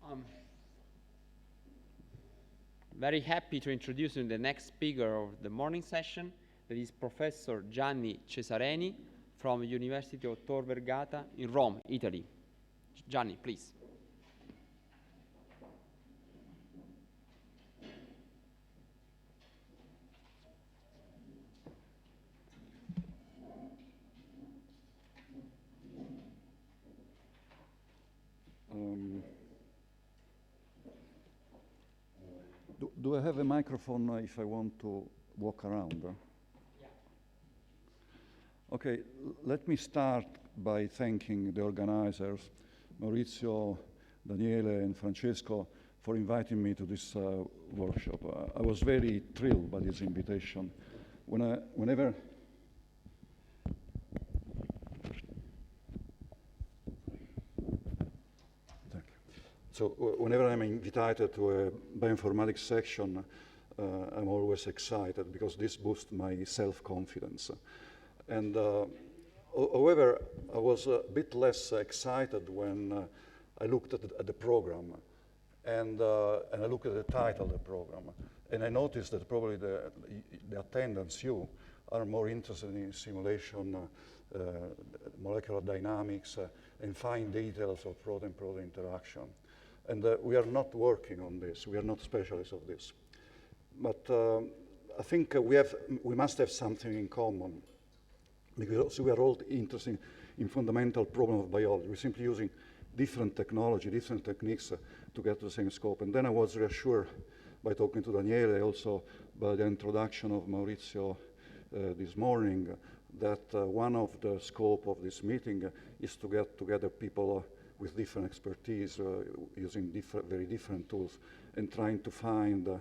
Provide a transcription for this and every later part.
I'm very happy to introduce you the next speaker of the morning session, that is Professor Gianni Cesareni from University of Tor Vergata in Rome, Italy. Gianni, please. Do I have a microphone if I want to walk around? Yeah. Okay, let me start by thanking the organizers, Maurizio, Daniele, and Francesco, for inviting me to this workshop. I was very thrilled by this invitation. Whenever I'm invited to a bioinformatics section, I'm always excited because this boosts my self-confidence. And however, I was a bit less excited when I looked at the program and I looked at the title of the program. And I noticed that probably the attendants, you, are more interested in simulation, molecular dynamics, and fine details of protein-protein interaction. And we are not working on this. We are not specialists of this. But I think we must have something in common, because we are all interested in fundamental problems of biology. We're simply using different technology, different techniques to get to the same scope. And then I was reassured by talking to Daniele, also by the introduction of Maurizio this morning, that one of the scope of this meeting is to get together people with different expertise, using very different tools, and trying to find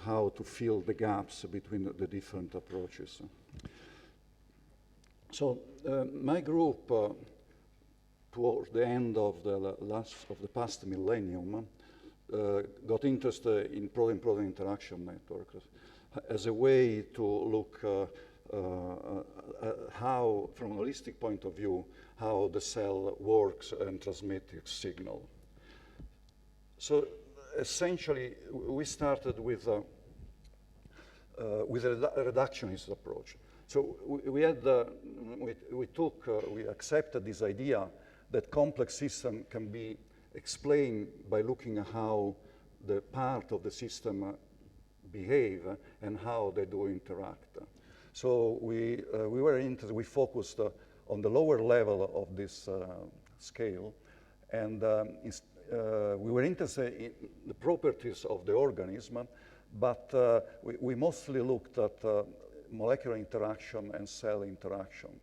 how to fill the gaps between the different approaches. So my group, towards the end of the past millennium, got interested in protein-protein interaction networks as a way to look how, from a holistic point of view, how the cell works and transmits its signal. So essentially, we started with a reductionist approach. So we accepted this idea that complex system can be explained by looking at how the part of the system behave and how they do interact. So we focused on the lower level of this scale, and we were interested in the properties of the organism, but we mostly looked at molecular interaction and cell interaction.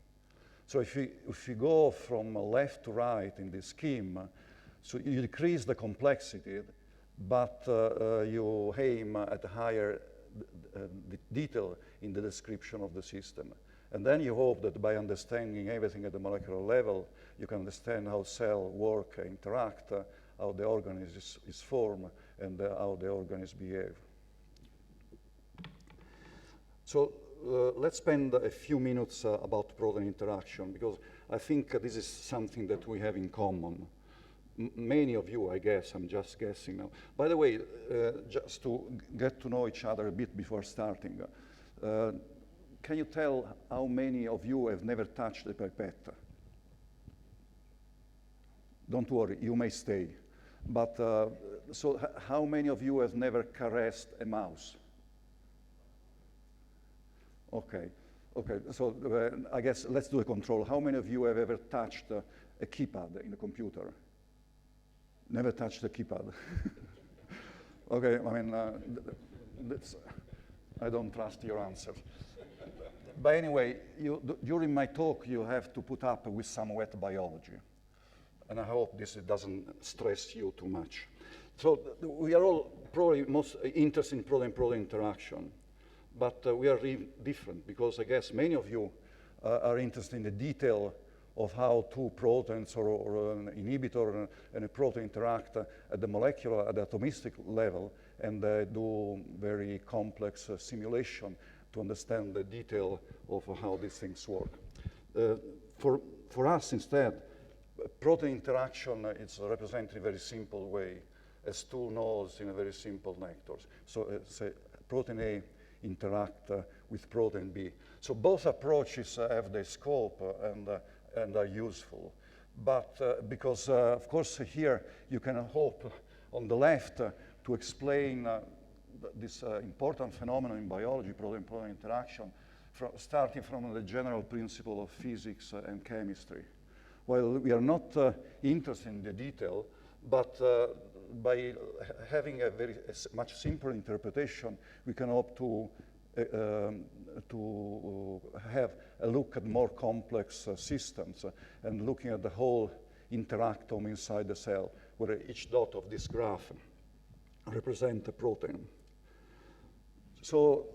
So if you go from left to right in this scheme, so you decrease the complexity, but you aim at a higher detail in the description of the system. And then you hope that by understanding everything at the molecular level, you can understand how cells work, interact, how the organism is formed, and how the organism behave. So let's spend a few minutes about protein interaction, because I think this is something that we have in common. Many of you, I guess, I'm just guessing now. By the way, just to get to know each other a bit before starting, can you tell how many of you have never touched a pipette? Don't worry, you may stay. But so how many of you have never caressed a mouse? Okay, so I guess let's do a control. How many of you have ever touched a keypad in a computer? Never touched a keypad. Okay, I mean, I don't trust your answers. But anyway, during my talk, you have to put up with some wet biology. And I hope this doesn't stress you too much. So we are all probably most interested in protein-protein interaction. But we are really different, because I guess many of you are interested in the detail of how two proteins or an inhibitor and a protein interact at the molecular, at the atomistic level, and do very complex simulation to understand the detail of how these things work. For us, instead, protein interaction is represented in a very simple way as two nodes in a very simple nectars. So say protein A interact with protein B. So both approaches have their scope and are useful. But because, of course, here you can hope on the left to explain this important phenomenon in biology, protein-protein interaction, starting from the general principle of physics and chemistry. Well, we are not interested in the detail, but by having a much simpler interpretation, we can hope to have a look at more complex systems and looking at the whole interactome inside the cell, where each dot of this graph represents a protein. So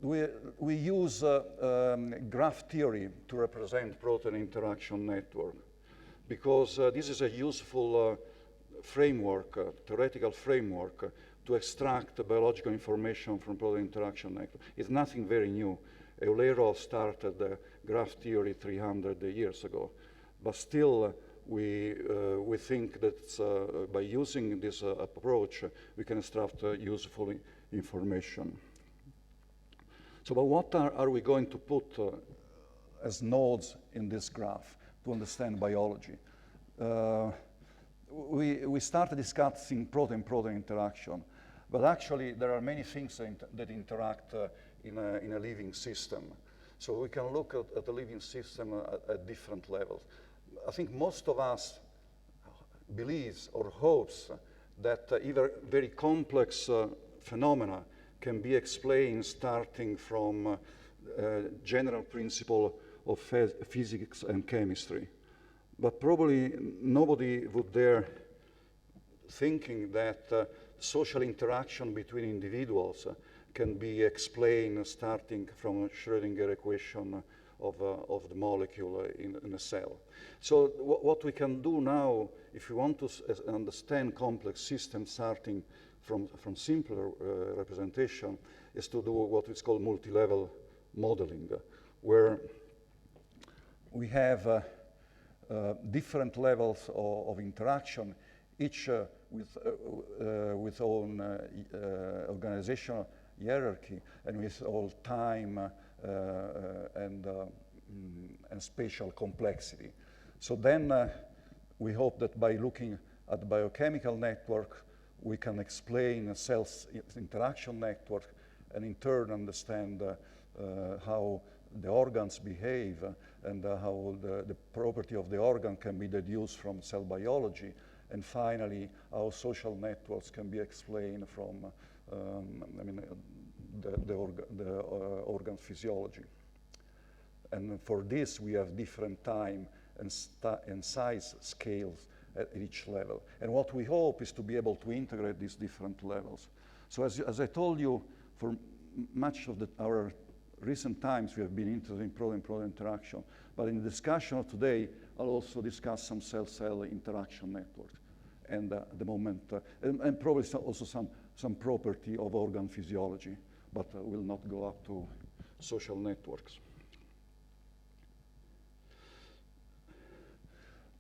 we use graph theory to represent protein interaction network because this is a useful framework, theoretical framework to extract biological information from protein interaction network. It's nothing very new. Eulero started graph theory 300 years ago, but still we think that by using this approach, we can extract useful information. So, but what are we going to put as nodes in this graph to understand biology? We started discussing protein-protein interaction, but actually there are many things that interact in a living system. So we can look at the living system at different levels. I think most of us believes or hopes that even very complex phenomena can be explained starting from general principle of physics and chemistry. But probably nobody would dare thinking that social interaction between individuals can be explained starting from a Schrödinger equation of the molecule in a cell. So what we can do now, if we want to understand complex systems starting from simpler representation, is to do what is called multi-level modeling, where we have different levels of interaction, each with own organizational hierarchy and with all time and spatial complexity. So then we hope that by looking at the biochemical network, we can explain a cell's interaction network and in turn understand how the organs behave and how the property of the organ can be deduced from cell biology, and finally how social networks can be explained from the organ physiology. And for this we have different time and size scales at each level. And what we hope is to be able to integrate these different levels. So as I told you, for much of our recent times we have been interested in protein-protein interaction, but in the discussion of today, I'll also discuss some cell-cell interaction networks, and at the moment, and probably also some property of organ physiology, but will not go up to social networks.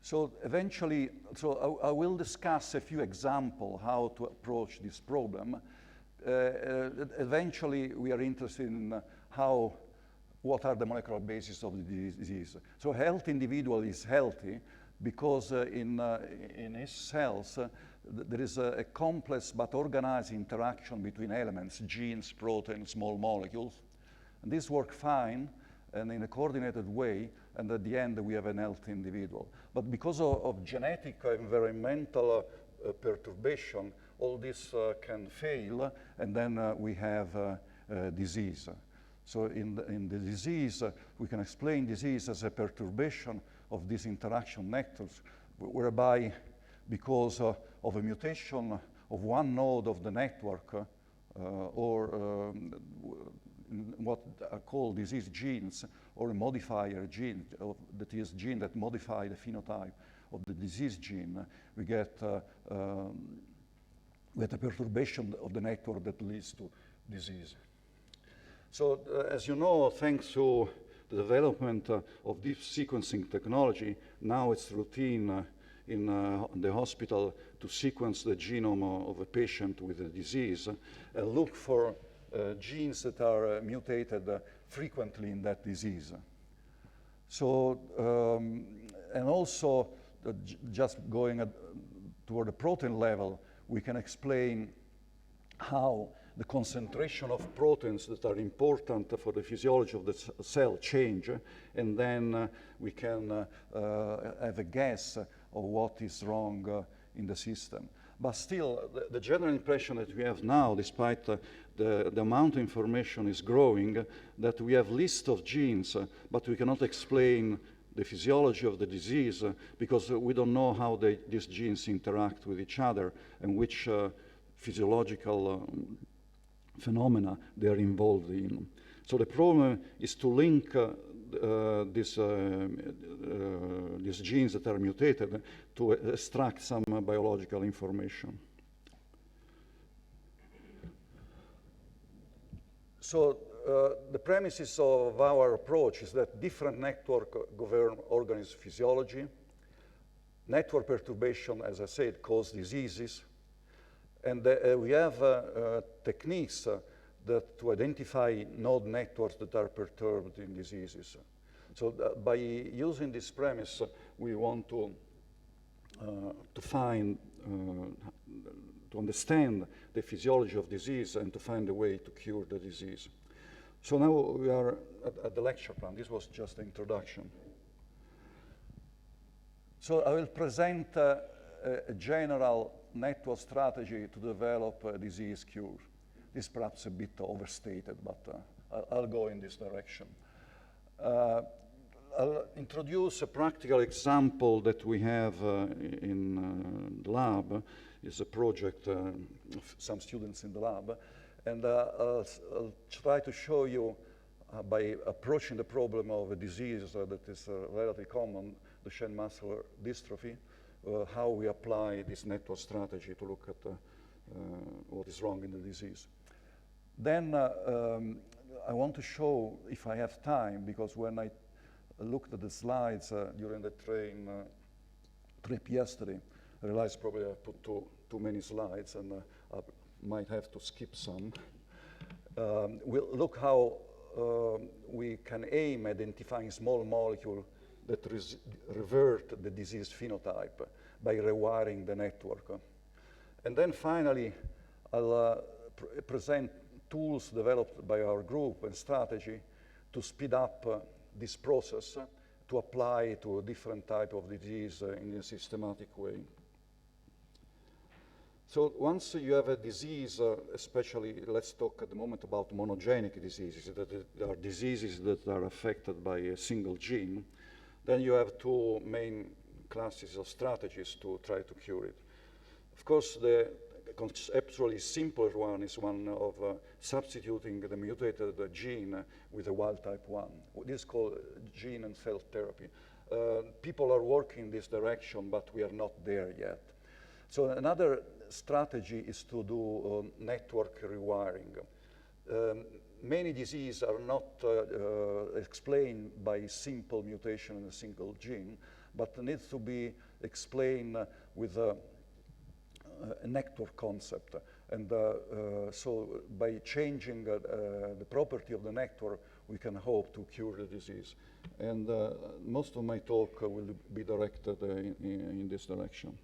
So eventually, I will discuss a few examples how to approach this problem. Eventually, we are interested in what are the molecular bases of the disease. So a healthy individual is healthy because in his cells, there is a complex but organized interaction between elements, genes, proteins, small molecules. And this works fine and in a coordinated way, and at the end we have a healthy individual. But because of genetic environmental perturbation, all this can fail, and then we have disease. So in the disease, we can explain disease as a perturbation of these interaction networks, whereby because of a mutation of one node of the network or what are called disease genes, or a modifier gene, that is gene that modify the phenotype of the disease gene, we get a perturbation of the network that leads to disease. So as you know, thanks to the development of deep sequencing technology. Now it's routine in the hospital to sequence the genome of a patient with a disease and look for genes that are mutated frequently in that disease. So, and also, just going toward the protein level, we can explain how the concentration of proteins that are important for the physiology of the cell change, and then we can have a guess of what is wrong in the system. But still, the general impression that we have now, despite the amount of information is growing, that we have lists of genes, but we cannot explain the physiology of the disease because we don't know how these genes interact with each other and which physiological phenomena they are involved in. So the problem is to link these genes that are mutated to extract some biological information. So the premises of our approach is that different networks govern organism physiology. Network perturbation, as I said, cause diseases. And we have techniques to identify node networks that are perturbed in diseases. So by using this premise, we want to find, to understand the physiology of disease and to find a way to cure the disease. So now we are at the lecture plan. This was just the introduction. So I will present a general network strategy to develop a disease cure. This is perhaps a bit overstated, but I'll go in this direction. I'll introduce a practical example that we have in the lab. It's a project of some students in the lab. And I'll try to show you by approaching the problem of a disease that is relatively common, Duchenne muscular dystrophy, how we apply this network strategy to look at what is wrong in the disease. Then I want to show, if I have time, because when I looked at the slides during the train trip yesterday, I realized probably I put too many slides and I might have to skip some. We'll look how we can aim identifying small molecule that revert the disease phenotype by rewiring the network. And then finally, I'll present tools developed by our group and strategy to speed up this process to apply to a different type of disease in a systematic way. So once you have a disease, especially let's talk at the moment about monogenic diseases, that there are diseases that are affected by a single gene, then you have two main classes of strategies to try to cure it. Of course, the conceptually simpler one is one of substituting the mutated gene with a wild type one. This is called gene and cell therapy. People are working in this direction, but we are not there yet. So another strategy is to do network rewiring. Many diseases are not explained by simple mutation in a single gene, but needs to be explained with a network concept. And so by changing the property of the network, we can hope to cure the disease. And most of my talk will be directed in this direction.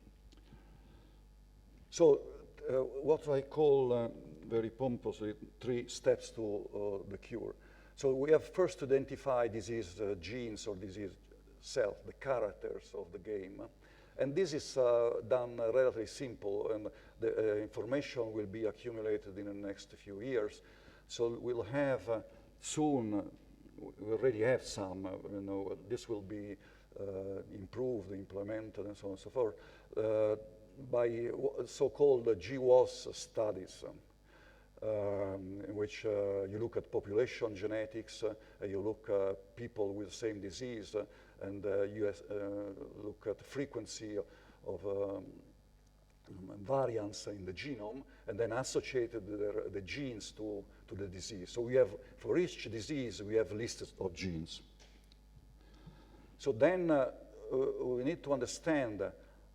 So what I call very pompously 3 steps to the cure. So we have first to identify disease genes or disease cells, the characters of the game. And this is done relatively simple, and the information will be accumulated in the next few years. So we'll have soon, we already have some, this will be improved, implemented, and so on and so forth, by so-called GWAS studies, in which you look at population genetics, you look at people with the same disease, and you look at the frequency of variants in the genome, and then associated the genes to the disease. So we have, for each disease, we have lists of genes. So then we need to understand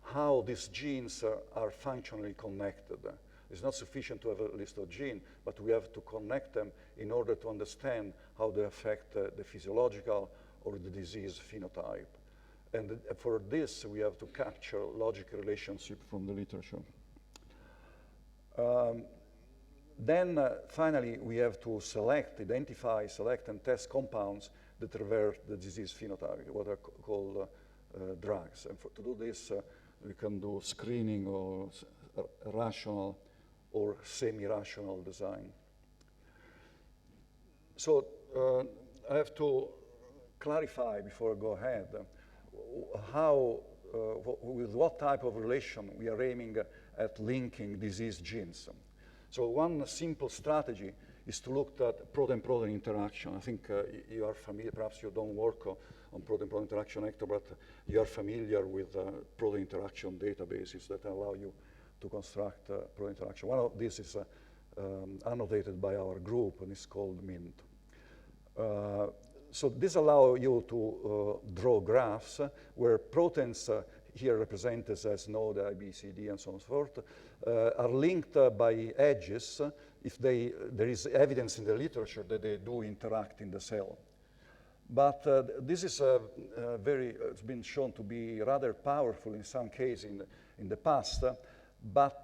how these genes are functionally connected. It's not sufficient to have a list of genes, but we have to connect them in order to understand how they affect the physiological or the disease phenotype. And for this, we have to capture logical relationship from the literature. Then finally, we have to identify, select, and test compounds that revert the disease phenotype, what are called drugs. And to do this, we can do screening or rational or semi-rational design. So I have to clarify before I go ahead how, with what type of relation we are aiming at linking disease genes. So one simple strategy is to look at protein-protein interaction. I think you are familiar, perhaps you don't work on protein-protein interaction, Hector, but you are familiar with protein interaction databases that allow you to construct protein interaction. One of these is annotated by our group, and it's called MINT. So this allows you to draw graphs where proteins here represented as node A, B, C, D, and so on and so forth, are linked by edges if there is evidence in the literature that they do interact in the cell. But this is it's been shown to be rather powerful in some cases in the past, but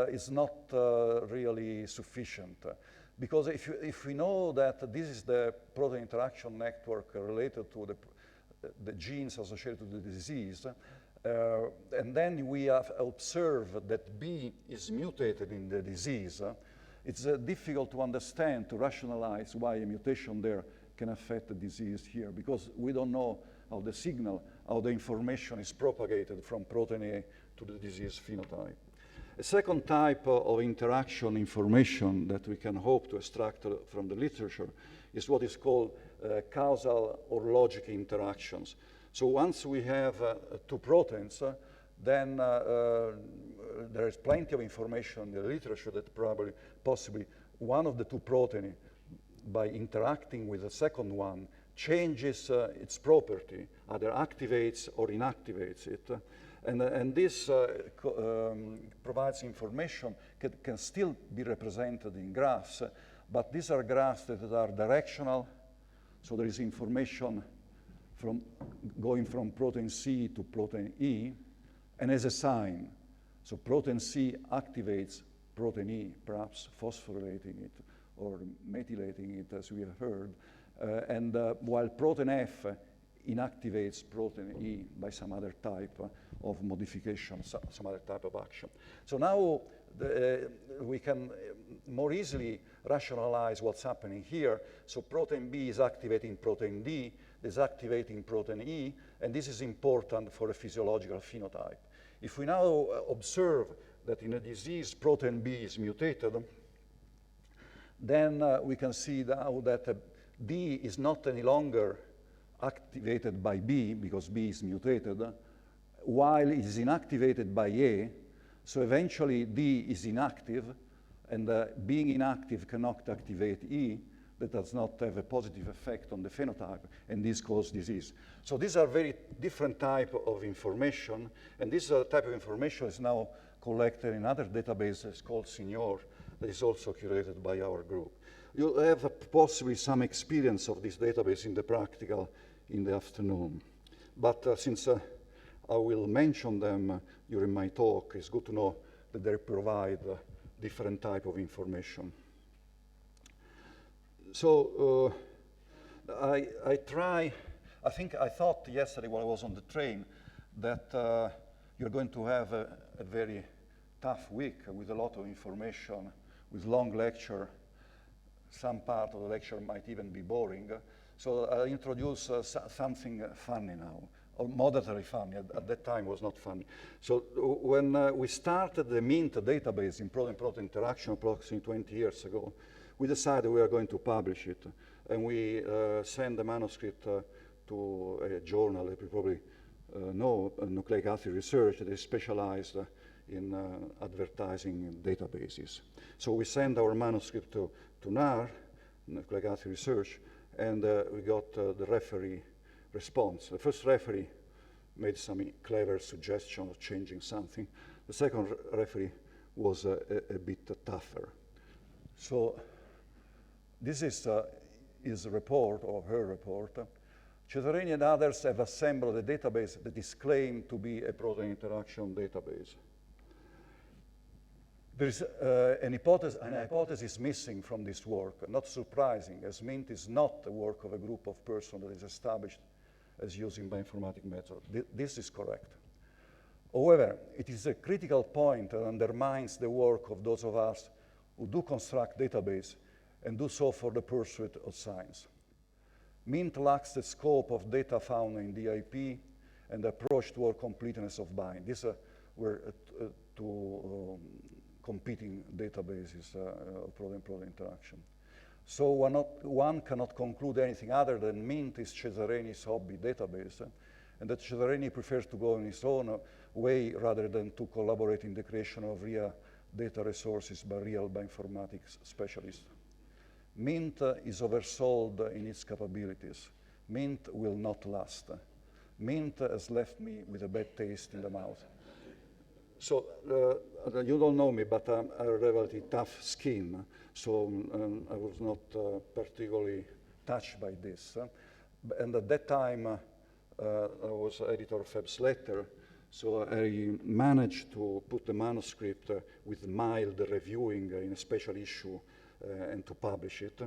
it's not really sufficient. Because if we know that this is the protein interaction network related to the genes associated with the disease, and then we have observed that B is mutated in the disease, it's difficult to understand, to rationalize why a mutation there can affect the disease here, because we don't know how the signal, how the information is propagated from protein A to the disease phenotype. A second type of interaction information that we can hope to extract from the literature is what is called causal or logic interactions. So once we have two proteins, then there is plenty of information in the literature that possibly one of the two proteins, by interacting with the second one, changes its property, either activates or inactivates it. And this provides information that can still be represented in graphs, but these are graphs that are directional. So there is information going from protein C to protein E, and as a sign. So protein C activates protein E, perhaps phosphorylating it or methylating it, as we have heard, and while protein F inactivates protein E by some other type of modification, some other type of action. So now we can more easily rationalize what's happening here. So protein B is activating protein D, is activating protein E, and this is important for a physiological phenotype. If we now observe that in a disease protein B is mutated, then we can see now that D is not any longer activated by B because B is mutated, while it is inactivated by A. So eventually D is inactive, and being inactive cannot activate E. That does not have a positive effect on the phenotype, and this causes disease. So these are very different type of information, and this type of information is now collected in other databases called Senior, that is also curated by our group. You'll have possibly some experience of this database in the practical in the afternoon. But since I will mention them during my talk, it's good to know that they provide different type of information. So I thought yesterday while I was on the train that you're going to have a very tough week with a lot of information, with long lecture. Some part of the lecture might even be boring. So I'll introduce something funny now, or moderately funny. At that time it was not funny. So when we started the MINT database in protein-protein interaction approximately 20 years ago, we decided we are going to publish it. And we sent the manuscript to a journal that you probably know, Nucleic Acid Research, that is specialized in advertising databases. So we sent our manuscript to NAR, Nucleic Acid Research, and we got the response. The first referee made some clever suggestion of changing something. The second referee was a bit tougher. So this is his report, or her report. Cesareni and others have assembled a database that is claimed to be a protein interaction database. There is an hypothesis missing from this work, not surprising, as MINT is not the work of a group of persons that is established as using bioinformatics method. This is correct. However, it is a critical point that undermines the work of those of us who do construct database and do so for the pursuit of science. MINT lacks the scope of data found in DIP and the approach toward completeness of bind. These were two competing databases of protein-protein interaction. So one cannot conclude anything other than MINT is Cesareni's hobby database, and that Cesareni prefers to go in his own way rather than to collaborate in the creation of real data resources by real bioinformatics specialists. MINT is oversold in its capabilities. MINT will not last. MINT has left me with a bad taste in the mouth. So you don't know me, but I have a relatively tough skin, so I was not particularly touched by this. And at that time, I was editor of BImBS Letter, so I managed to put the manuscript with mild reviewing in a special issue and to publish it.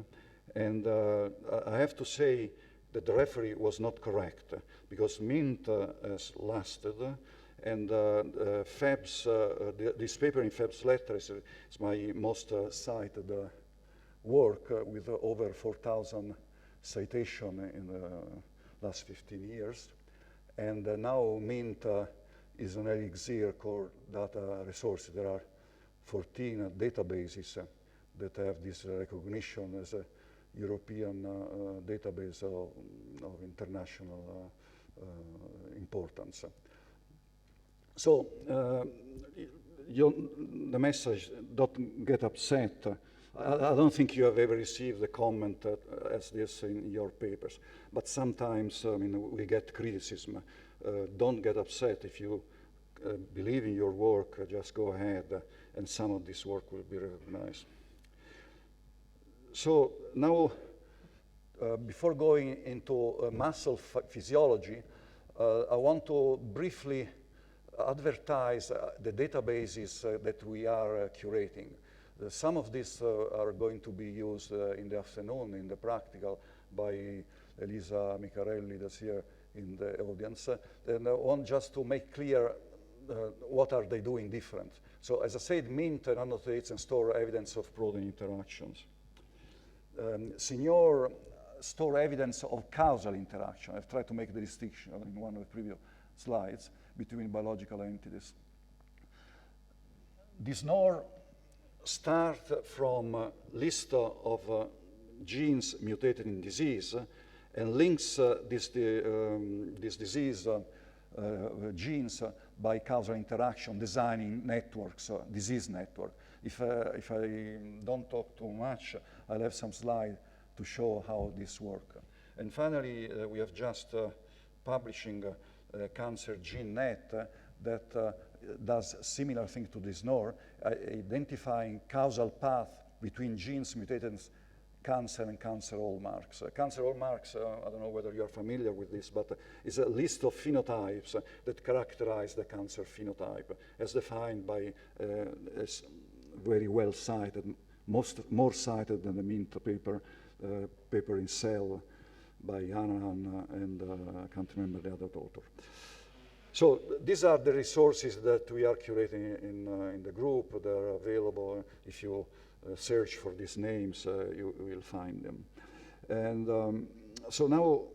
And I have to say that the referee was not correct, because MINT has lasted, and this paper in BImBS Letter is my most cited work with over 4,000 citations in the last 15 years. And now MINT is an elixir called data resources. There are 14 databases that have this recognition as a European database of international importance. So the message, don't get upset. I don't think you have ever received a comment as this in your papers, but sometimes we get criticism. Don't get upset. If you believe in your work, just go ahead, and some of this work will be recognized. So now, before going into muscle physiology, I want to briefly advertise the databases that we are curating. Some of these are going to be used in the afternoon in the practical by Elisa Micarelli that's here in the audience. And I want just to make clear what are they doing different. So as I said, MINT annotates and store evidence of protein interactions. Signor store evidence of causal interaction. I've tried to make the distinction in one of the previous slides between biological entities. DISNOR start from a list of genes mutated in disease and links this disease genes by causal interaction, designing networks, disease network. If I don't talk too much, I'll have some slides to show how this works. And finally, we have just publishing Cancer Gene Net that does similar thing to DISNOR, identifying causal path between genes mutated in cancer and cancer hallmarks. Cancer hallmarks, I don't know whether you're familiar with this, but it's a list of phenotypes that characterize the cancer phenotype, as defined by very well cited, more cited than the MINT paper in Cell by Hanahan and I can't remember the other author. So these are the resources that we are curating in the group. They're available. If you search for these names, you will find them. And so now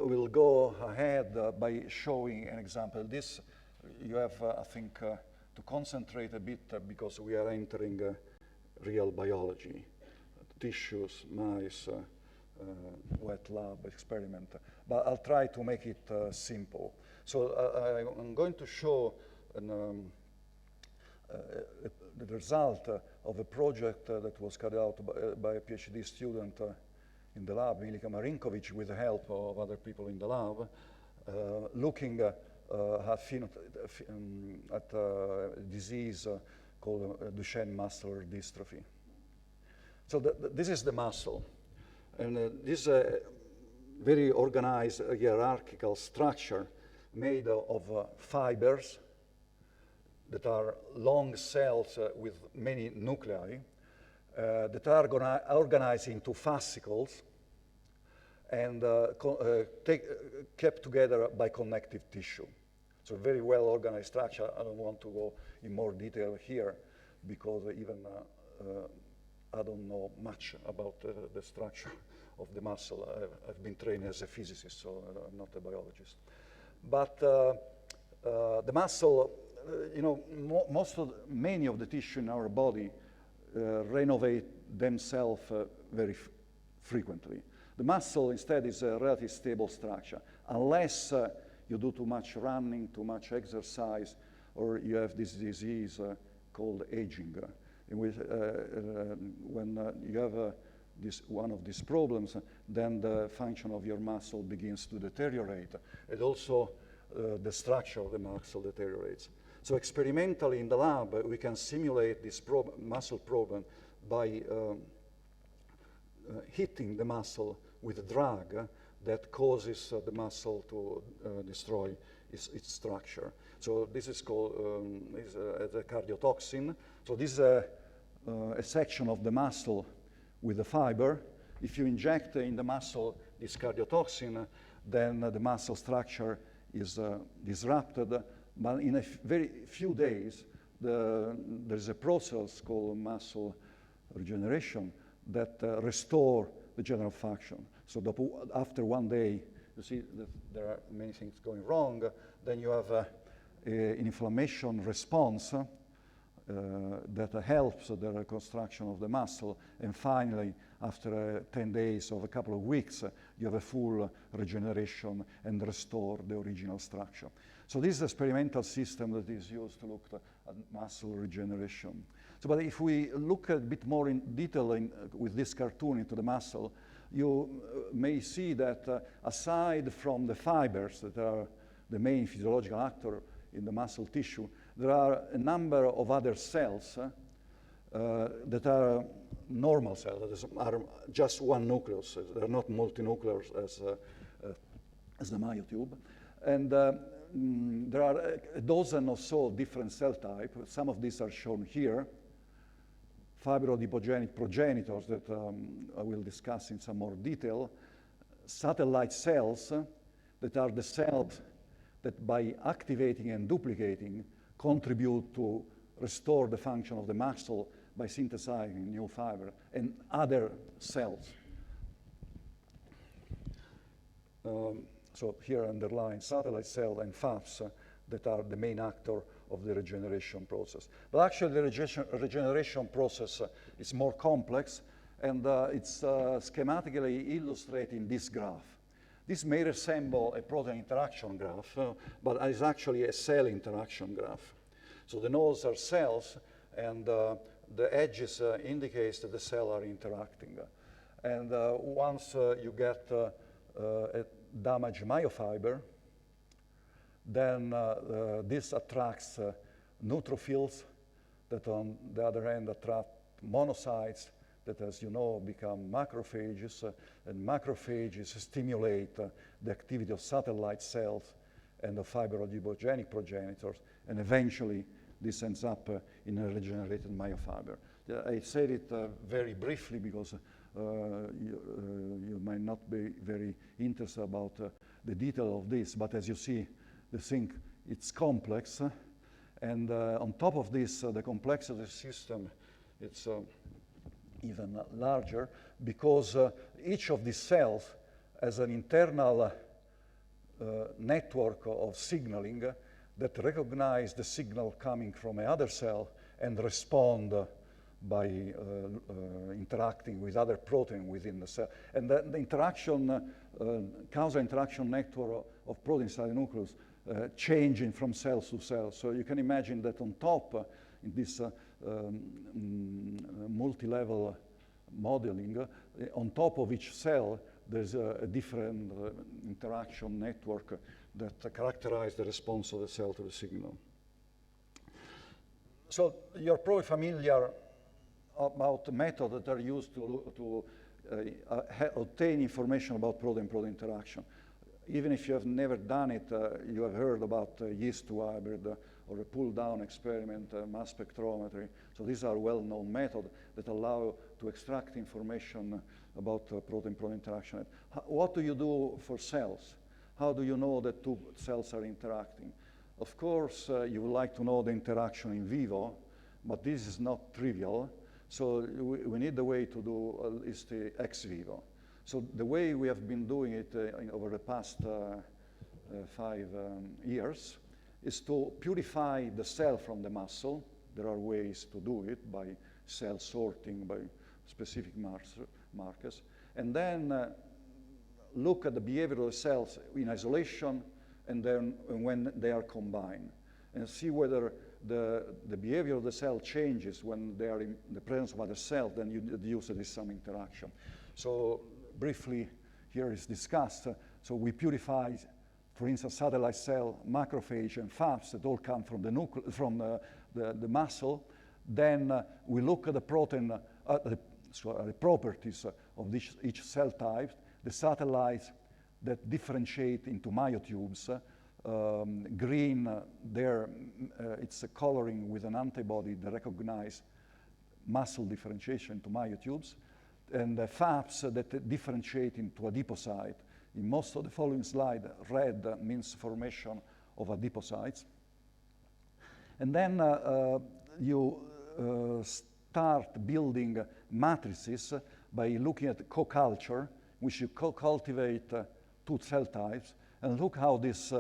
we'll go ahead by showing an example. This you have, I think, to concentrate a bit because we are entering real biology, tissues, mice, wet lab experiment. But I'll try to make it simple. So I'm going to show the result of a project that was carried out by a PhD student in the lab, Milika Marinkovic, with the help of other people in the lab, looking at a disease called Duchenne muscular dystrophy. So this is the muscle. And this very organized hierarchical structure made of fibers that are long cells with many nuclei that are organized into fascicles and kept together by connective tissue. So very well organized structure. I don't want to go in more detail here because even I don't know much about the structure of the muscle. I've been trained as a physicist, so I'm not a biologist. But the muscle, many of the tissue in our body renovate themselves very frequently. The muscle instead is a relatively stable structure, unless you do too much running, too much exercise, or you have this disease called aging. In which, when you have one of these problems, then the function of your muscle begins to deteriorate, and also the structure of the muscle deteriorates. So experimentally in the lab, we can simulate this muscle problem by hitting the muscle with a drug that causes the muscle to destroy its structure. So this is called a cardiotoxin. So this is a section of the muscle with a fiber. If you inject in the muscle this cardiotoxin, then the muscle structure is disrupted. But in a very few days, there's a process called muscle regeneration that restore the general function. So after 1 day, you see that there are many things going wrong. Then you have an inflammation response that helps the reconstruction of the muscle. And finally, after 10 days or a couple of weeks, you have a full regeneration and restore the original structure. So this is an experimental system that is used to look at muscle regeneration. So, but if we look a bit more in detail with this cartoon into the muscle, you may see that aside from the fibers that are the main physiological actor in the muscle tissue, there are a number of other cells that are normal cells, that are just one nucleus. They're not multinuclear as the myotube. And there are a dozen or so different cell types. Some of these are shown here. Fibrodipogenic progenitors that I will discuss in some more detail. Satellite cells that are the cells that by activating and duplicating contribute to restore the function of the muscle by synthesizing new fiber, and other cells. So here underlined satellite cell and FAFs that are the main actor of the regeneration process. But actually the regeneration process is more complex, and it's schematically illustrated in this graph. This may resemble a protein interaction graph, but it's actually a cell interaction graph. So the nodes are cells, and the edges indicates that the cells are interacting. And once you get a damaged myofiber, then this attracts neutrophils that on the other hand attract monocytes that, as you know, become macrophages, and macrophages stimulate the activity of satellite cells and the fibrodipogenic progenitors, and eventually this ends up in a regenerated myofiber. I said it very briefly because you might not be very interested about the detail of this, but as you see, the thing, it's complex, and on top of this, the complexity of the system, it's even larger, because each of these cells has an internal network of signaling that recognize the signal coming from another cell and respond by interacting with other protein within the cell. And the interaction, causal interaction network of proteins inside the nucleus changing from cells to cells. So you can imagine that on top, in this multi-level modeling. On top of each cell, there's a different interaction network that characterize the response of the cell to the signal. So you're probably familiar about the methods that are used to obtain information about protein-protein interaction. Even if you have never done it, you have heard about yeast-2 hybrid or a pull-down experiment, mass spectrometry. So these are well-known methods that allow to extract information about protein-protein interaction. What do you do for cells? How do you know that two cells are interacting? Of course, you would like to know the interaction in vivo, but this is not trivial. So we need a way to do at least the ex vivo. So the way we have been doing it over the past 5 years is to purify the cell from the muscle. There are ways to do it by cell sorting, by specific markers. And then look at the behavior of the cells in isolation and then when they are combined. And see whether the behavior of the cell changes when they are in the presence of other cells, then you deduce that there is some interaction. So briefly, here is discussed. So we purify, for instance, satellite cell, macrophage, and FAPs that all come from the muscle. Then we look at the protein, the properties of each cell type, the satellites that differentiate into myotubes. Green, there it's a coloring with an antibody that recognize muscle differentiation to myotubes, and FAPs that differentiate into adipocyte. In most of the following slide, red means formation of adipocytes. And then you start building matrices by looking at co-culture, which you co-cultivate two cell types, and look how this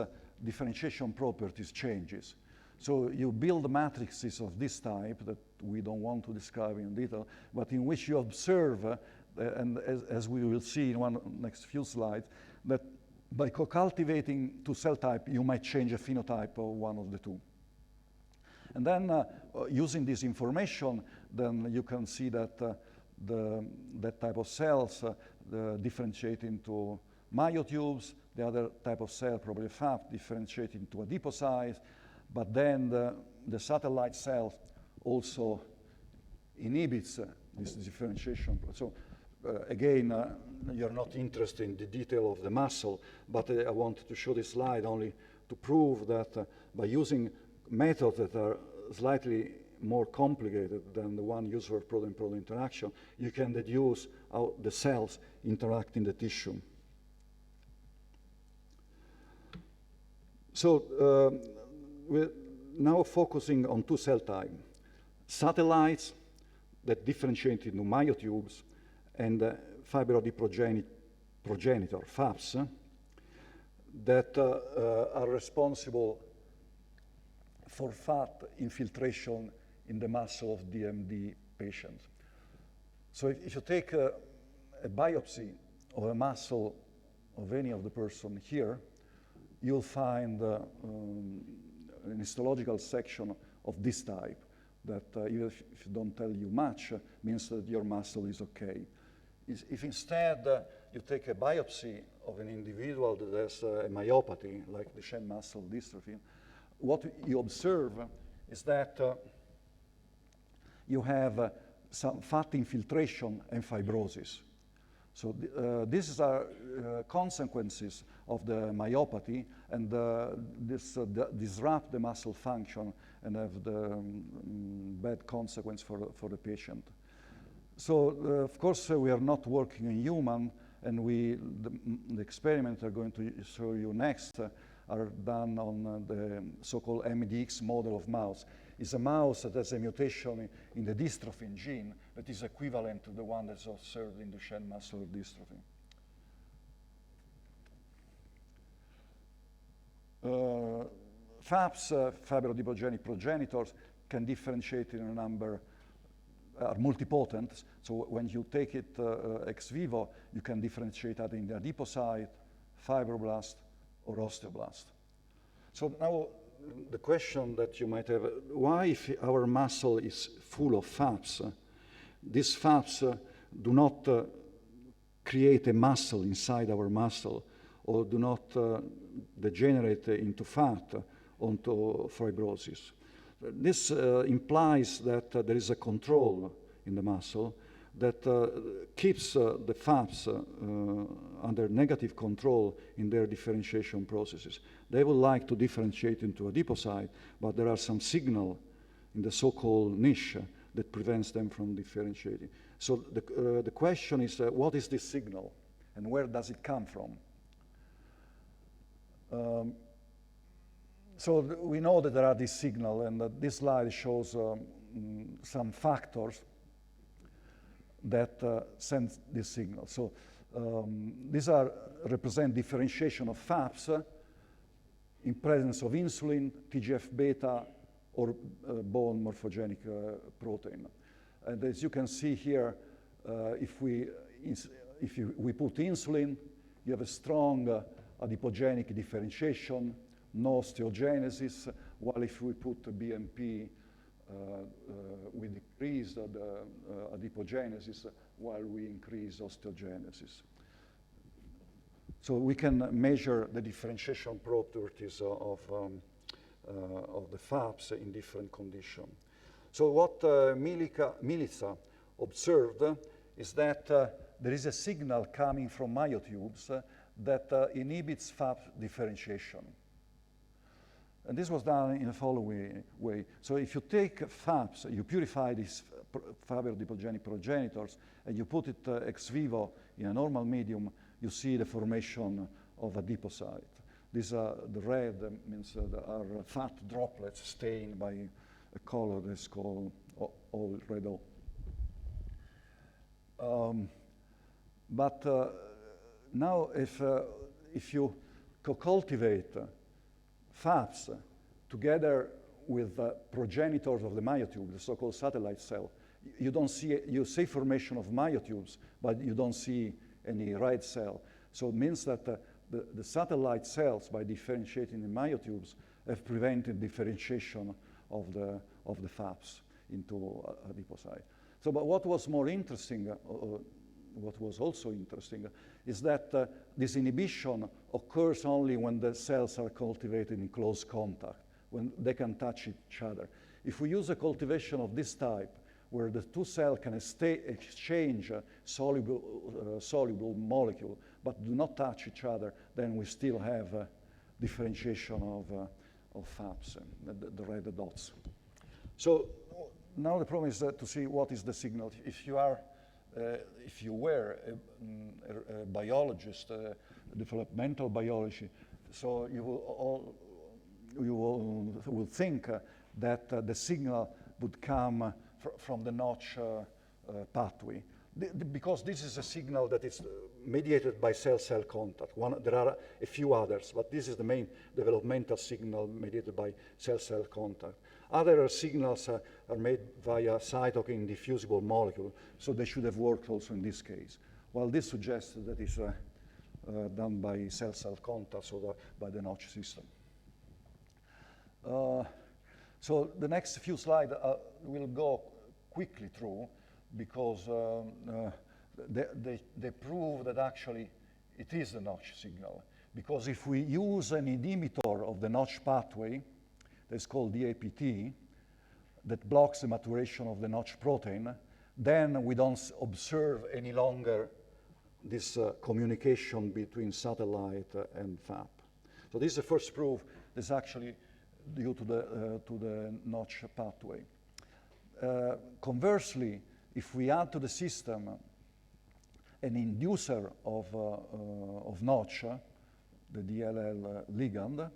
differentiation properties changes. So you build matrices of this type that we don't want to describe in detail, but in which you observe, and as we will see in one next few slides, that by co-cultivating two cell type, you might change a phenotype of one of the two. And then using this information, then you can see that that type of cells differentiate into myotubes. The other type of cell, probably FAP, differentiate into adipocytes. But then the satellite cell also inhibits this differentiation. So again, you're not interested in the detail of the muscle, but I wanted to show this slide only to prove that by using methods that are slightly more complicated than the one used for protein-protein interaction, you can deduce how the cells interact in the tissue. So we're now focusing on two cell types, satellites that differentiate into myotubes and fibroadiprogenitor, FAPs, that are responsible for fat infiltration in the muscle of DMD patients. So if you take a biopsy of a muscle of any of the person here, you'll find an histological section of this type that even if it don't tell you much, means that your muscle is okay. If instead you take a biopsy of an individual that has a myopathy, like Duchenne muscle dystrophy, what you observe is that you have some fat infiltration and fibrosis. So these are consequences of the myopathy, and this disrupt the muscle function and have the bad consequence for the patient. So of course we are not working in human, and the experiments are going to show you next are done on the so-called MDX model of mouse. It's a mouse that has a mutation in the dystrophin gene that is equivalent to the one that's observed in Duchenne muscular dystrophy. FAPs, fibroadiprogenic progenitors, can differentiate in a number, are multipotent. So when you take it ex vivo, you can differentiate either in the adipocyte, fibroblast, or osteoblast. So now the question that you might have, why if our muscle is full of FAPs, these FAPs do not create a muscle inside our muscle, or do not degenerate into fat onto fibrosis. This implies that there is a control in the muscle that keeps the fats under negative control in their differentiation processes. They would like to differentiate into adipocyte, but there are some signal in the so-called niche that prevents them from differentiating. So the question is, what is this signal and where does it come from? So we know that there are these signals, and this slide shows some factors that send this signal. So these represent differentiation of FAPs in presence of insulin, TGF-beta, or bone morphogenic protein. And as you can see here, if we put insulin, you have a strong adipogenic differentiation, no osteogenesis, while if we put BMP, we decrease the adipogenesis while we increase osteogenesis. So we can measure the differentiation properties of the FAPs in different conditions. So what Milica observed is that there is a signal coming from myotubes that inhibits FAP differentiation. And this was done in the following way. So if you take FAPs, you purify these fibrodipogenic progenitors, and you put it ex vivo in a normal medium, you see the formation of adipocyte. These are the red means there are fat droplets stained by a color that's called alredo. But now if you co-cultivate FAPs together with progenitors of the myotube, the so-called satellite cell, you see formation of myotubes, but you don't see any red cell. So it means that the satellite cells, by differentiating the myotubes, have prevented differentiation of the FAPs into adipocyte. So, but what was more interesting, what was also interesting, is that this inhibition occurs only when the cells are cultivated in close contact, when they can touch each other. If we use a cultivation of this type, where the two cells can exchange a soluble molecule, but do not touch each other, then we still have differentiation of FAPs, the red dots. So now the problem is to see what is the signal. If you were a biologist, developmental biology, so you will think that the signal would come from the notch pathway, because this is a signal that is mediated by cell-cell contact. There are a few others, but this is the main developmental signal mediated by cell-cell contact. Other signals are made via cytokine diffusible molecule, so they should have worked also in this case. While this suggests that it's done by cell-cell contact, so by the notch system. So the next few slides will go quickly through, because they prove that actually it is the notch signal. Because if we use an inhibitor of the notch pathway, that's called DAPT, that blocks the maturation of the notch protein, then we don't observe any longer this communication between satellite and FAP. So this is the first proof that's actually due to the notch pathway. Conversely, if we add to the system an inducer of notch, the DLL ligand,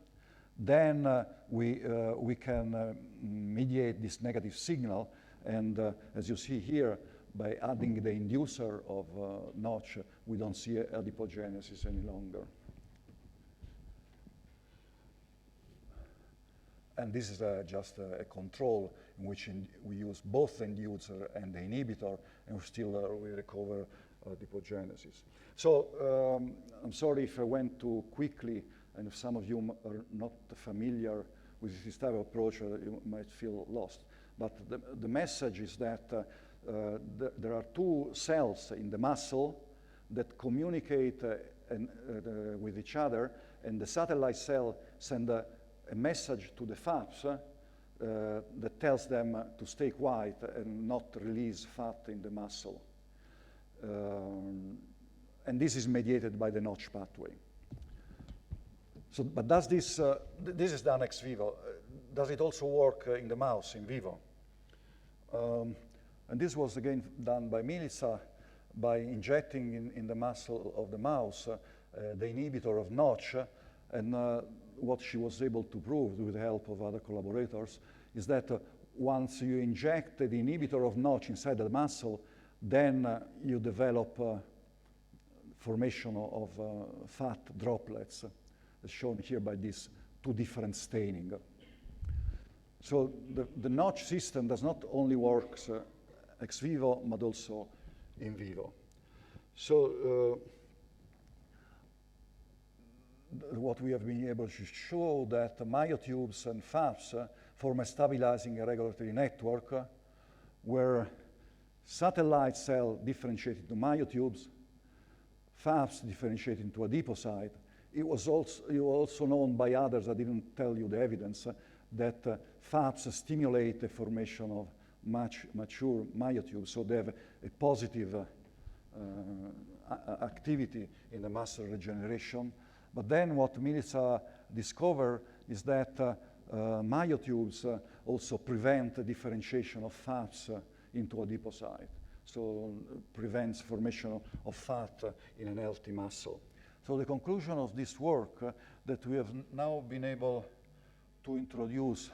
then we can mediate this negative signal, and as you see here, by adding the inducer of notch, we don't see adipogenesis any longer. And this is just a control in which we use both the inducer and the inhibitor, and we recover adipogenesis. So I'm sorry if I went too quickly, and if some of you are not familiar with this type of approach, you might feel lost. But the message is that there are two cells in the muscle that communicate with each other, and the satellite cell sends a message to the FAPs that tells them to stay quiet and not release fat in the muscle. And this is mediated by the notch pathway. So, but does this, this is done ex vivo. Does it also work in the mouse, in vivo? And this was again done by Milica by injecting in the muscle of the mouse the inhibitor of notch. And what she was able to prove with the help of other collaborators is that once you inject the inhibitor of notch inside the muscle, then you develop formation of fat droplets, as shown here by these two different staining. So the notch system does not only work ex vivo, but also in vivo. So what we have been able to show that myotubes and FAPs form a stabilizing regulatory network where satellite cell differentiate into myotubes, FAPs differentiate into adipocyte. It was also known by others, I didn't tell you the evidence, that FAPs stimulate the formation of mature myotubes, so they have a positive activity in the muscle regeneration. But then what Milica discovered is that myotubes also prevent the differentiation of FAPs into adipocyte, so prevents formation of fat in an healthy muscle. So the conclusion of this work that we have now been able to introduce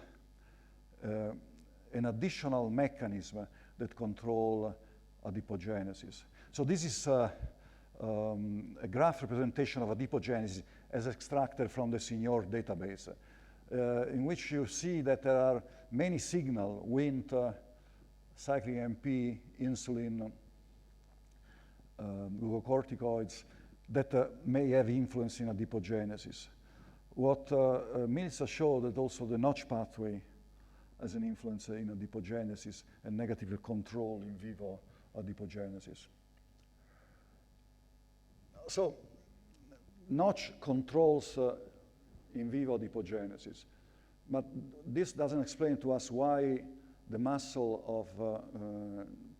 an additional mechanism that control adipogenesis. So this is a graph representation of adipogenesis as extracted from the Signor database, in which you see that there are many signals, Wnt, cyclic AMP, insulin, glucocorticoids, that may have influence in adipogenesis. What Milica showed that also the notch pathway has an influence in adipogenesis and negatively control in vivo adipogenesis. So notch controls in vivo adipogenesis, but this doesn't explain to us why the muscle of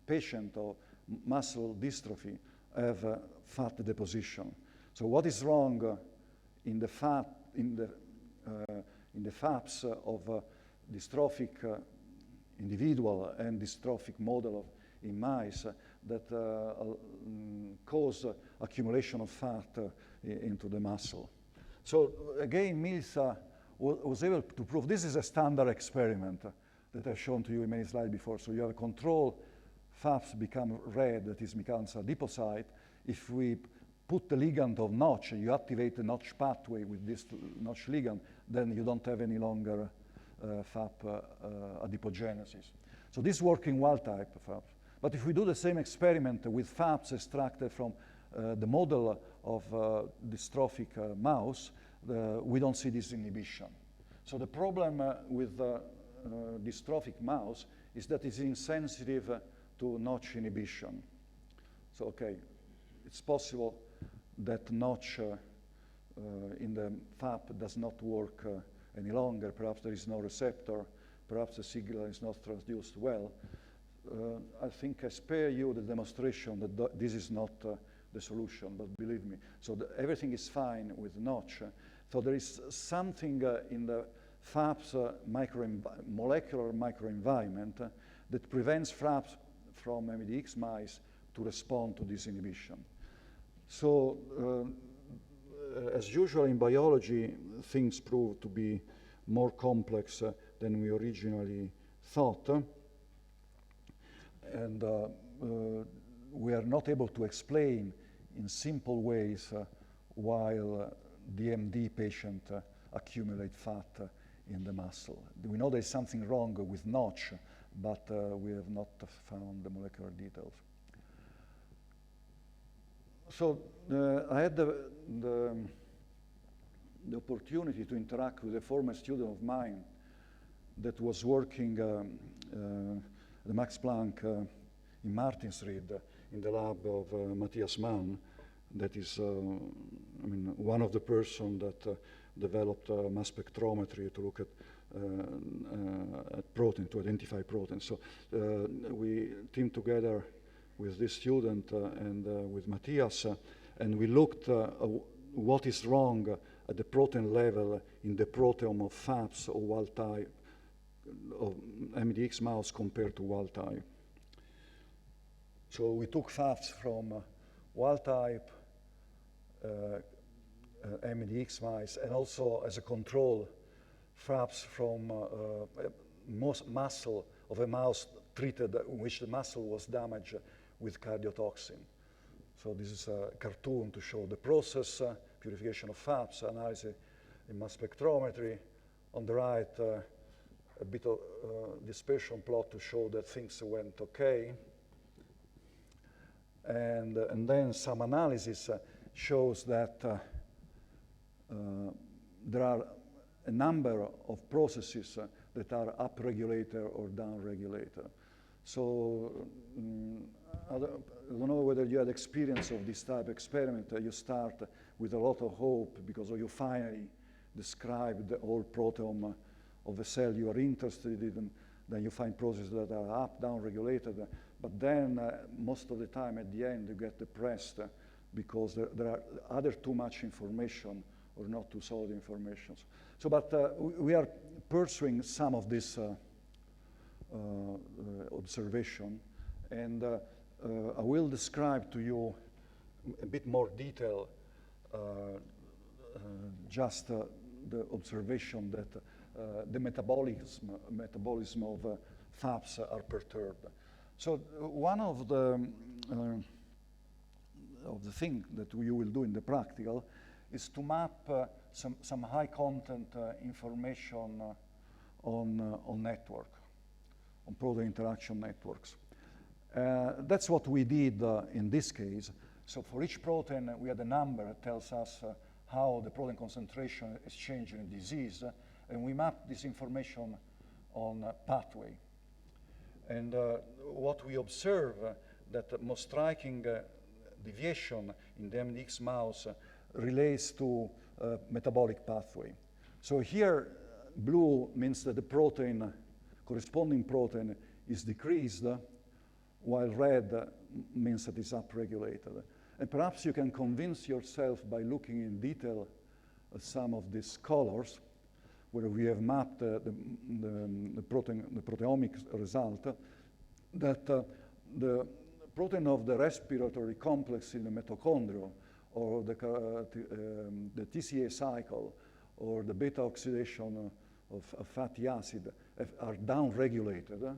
patient or muscle dystrophy have fat deposition. So what is wrong in the fat in the FAPs of dystrophic individual and dystrophic model in mice that cause accumulation of fat into the muscle? So again, Milica was able to prove this is a standard experiment that I've shown to you in many slides before. So you have a control, FAPs become red, that is becomes adipocyte. If we put the ligand of notch, you activate the notch pathway with this notch ligand, then you don't have any longer FAP adipogenesis. So this works in wild type FAPs. But if we do the same experiment with FAPs extracted from the model of dystrophic mouse, we don't see this inhibition. So the problem with dystrophic mouse is that it's insensitive to notch inhibition. So, okay, it's possible that notch in the FAP does not work any longer. Perhaps there is no receptor. Perhaps the signal is not transduced well. I think I spare you the demonstration that this is not the solution, but believe me. So everything is fine with notch. So there is something in the FAP's molecular microenvironment that prevents FAPs from MDX mice to respond to this inhibition. So as usual in biology, things prove to be more complex than we originally thought. And we are not able to explain in simple ways while DMD patient accumulate fat in the muscle. We know there's something wrong with notch, but we have not found the molecular details. So I had the opportunity to interact with a former student of mine that was working at the Max Planck in Martinsried in the lab of Matthias Mann, that is one of the person that developed mass spectrometry to look at protein, to identify proteins. So we teamed together with this student and with Matthias, and we looked what is wrong at the protein level in the proteome of FAPS or wild type of MDX mouse compared to wild type. So we took FAPS from wild type MDX mice, and also as a control FAPS from muscle of a mouse treated in which the muscle was damaged with cardiotoxin. So this is a cartoon to show the process, purification of FAPS, analysis in mass spectrometry. On the right, a bit of dispersion plot to show that things went okay. And then some analysis shows that there are a number of processes that are upregulator or downregulator. So I don't know whether you had experience of this type of experiment. You start with a lot of hope because you finally describe the whole proteome of the cell you are interested in. Then you find processes that are up, down regulated. But then most of the time at the end you get depressed because there are either too much information or not too solid information. So, but we are pursuing some of this observation, and I will describe to you a bit more detail just the observation that the metabolism of FAPS are perturbed. So one of the things that we will do in the practical is to map some high content information on network, on protein interaction networks. That's what we did in this case. So for each protein, we had a number that tells us how the protein concentration is changing in disease, and we mapped this information on a pathway. And what we observe that the most striking deviation in the MDX mouse relates to metabolic pathway. So here, blue means that the protein, corresponding protein, is decreased, while red means that it's upregulated. And perhaps you can convince yourself by looking in detail at some of these colors, where we have mapped the proteomic result, that the protein of the respiratory complex in the mitochondria, or the TCA cycle, or the beta oxidation of fatty acid are downregulated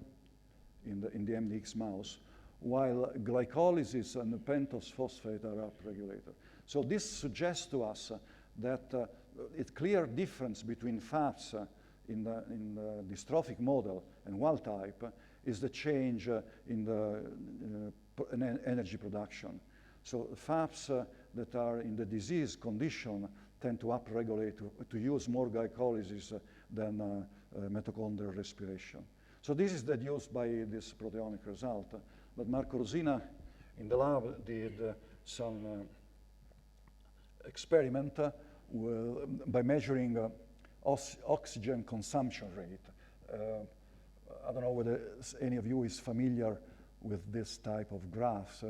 in the MDX mouse, while glycolysis and the pentose phosphate are upregulated. So this suggests to us that a clear difference between FAPS in the dystrophic model and wild type is the change in the energy production. So FAPS that are in the disease condition tend to upregulate, to use more glycolysis than mitochondrial respiration. So this is deduced by this proteomic result. But Marco Rosina in the lab did some experiment by measuring oxygen consumption rate. I don't know whether any of you is familiar with this type of graphs.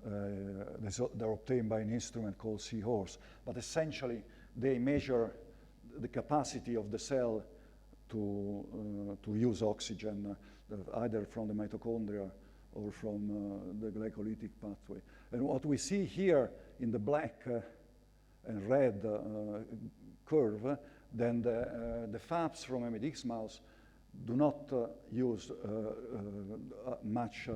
They're obtained by an instrument called Seahorse, but essentially they measure the capacity of the cell to use oxygen, either from the mitochondria or from the glycolytic pathway. And what we see here in the black and red curve, then the FAPS from MDX mouse do not use much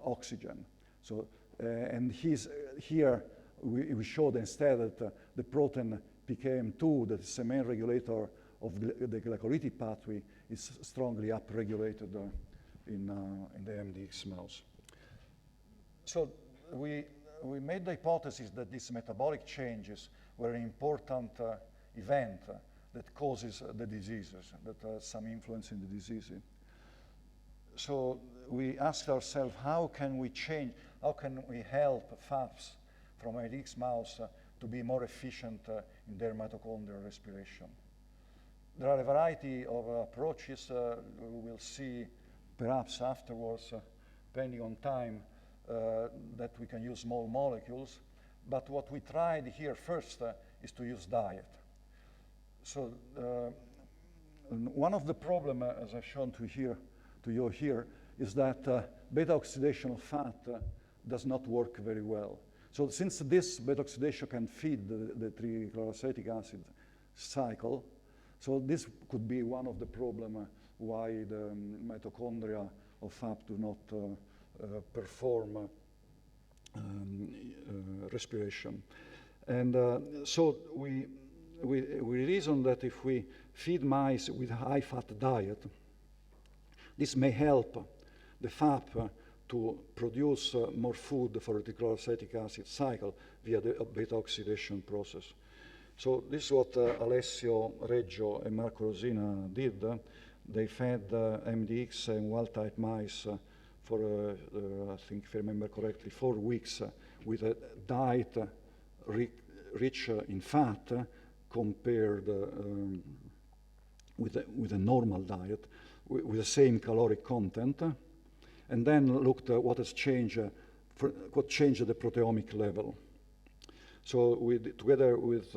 oxygen. So, and here we showed instead that the protein PKM2, that is the main regulator of the glycolytic pathway, is strongly upregulated in the MDX mouse. So we made the hypothesis that these metabolic changes were an important event that causes the diseases, that has some influence in the disease. so we asked ourselves, how can we change, how can we help FAPs from MDX mouse to be more efficient in their mitochondrial respiration? There are a variety of approaches we will see perhaps afterwards, depending on time, that we can use small molecules. But what we tried here first is to use diet. So one of the problems, as I've shown to you here, is that beta oxidation of fat does not work very well. So since this beta oxidation can feed the trichloroacetic acid cycle, so this could be one of the problems why the mitochondria of FAP do not perform respiration. And so we reason that if we feed mice with a high-fat diet, this may help the FAP to produce more food for the trichloroacetic acid cycle via the beta oxidation process. So this is what Alessio Reggio and Marco Rosina did. They fed MDX and wild-type mice for, I think if I remember correctly, 4 weeks with a diet rich in fat compared with a normal diet with the same caloric content, and then looked at what has changed, what changed at the proteomic level. So we did, together with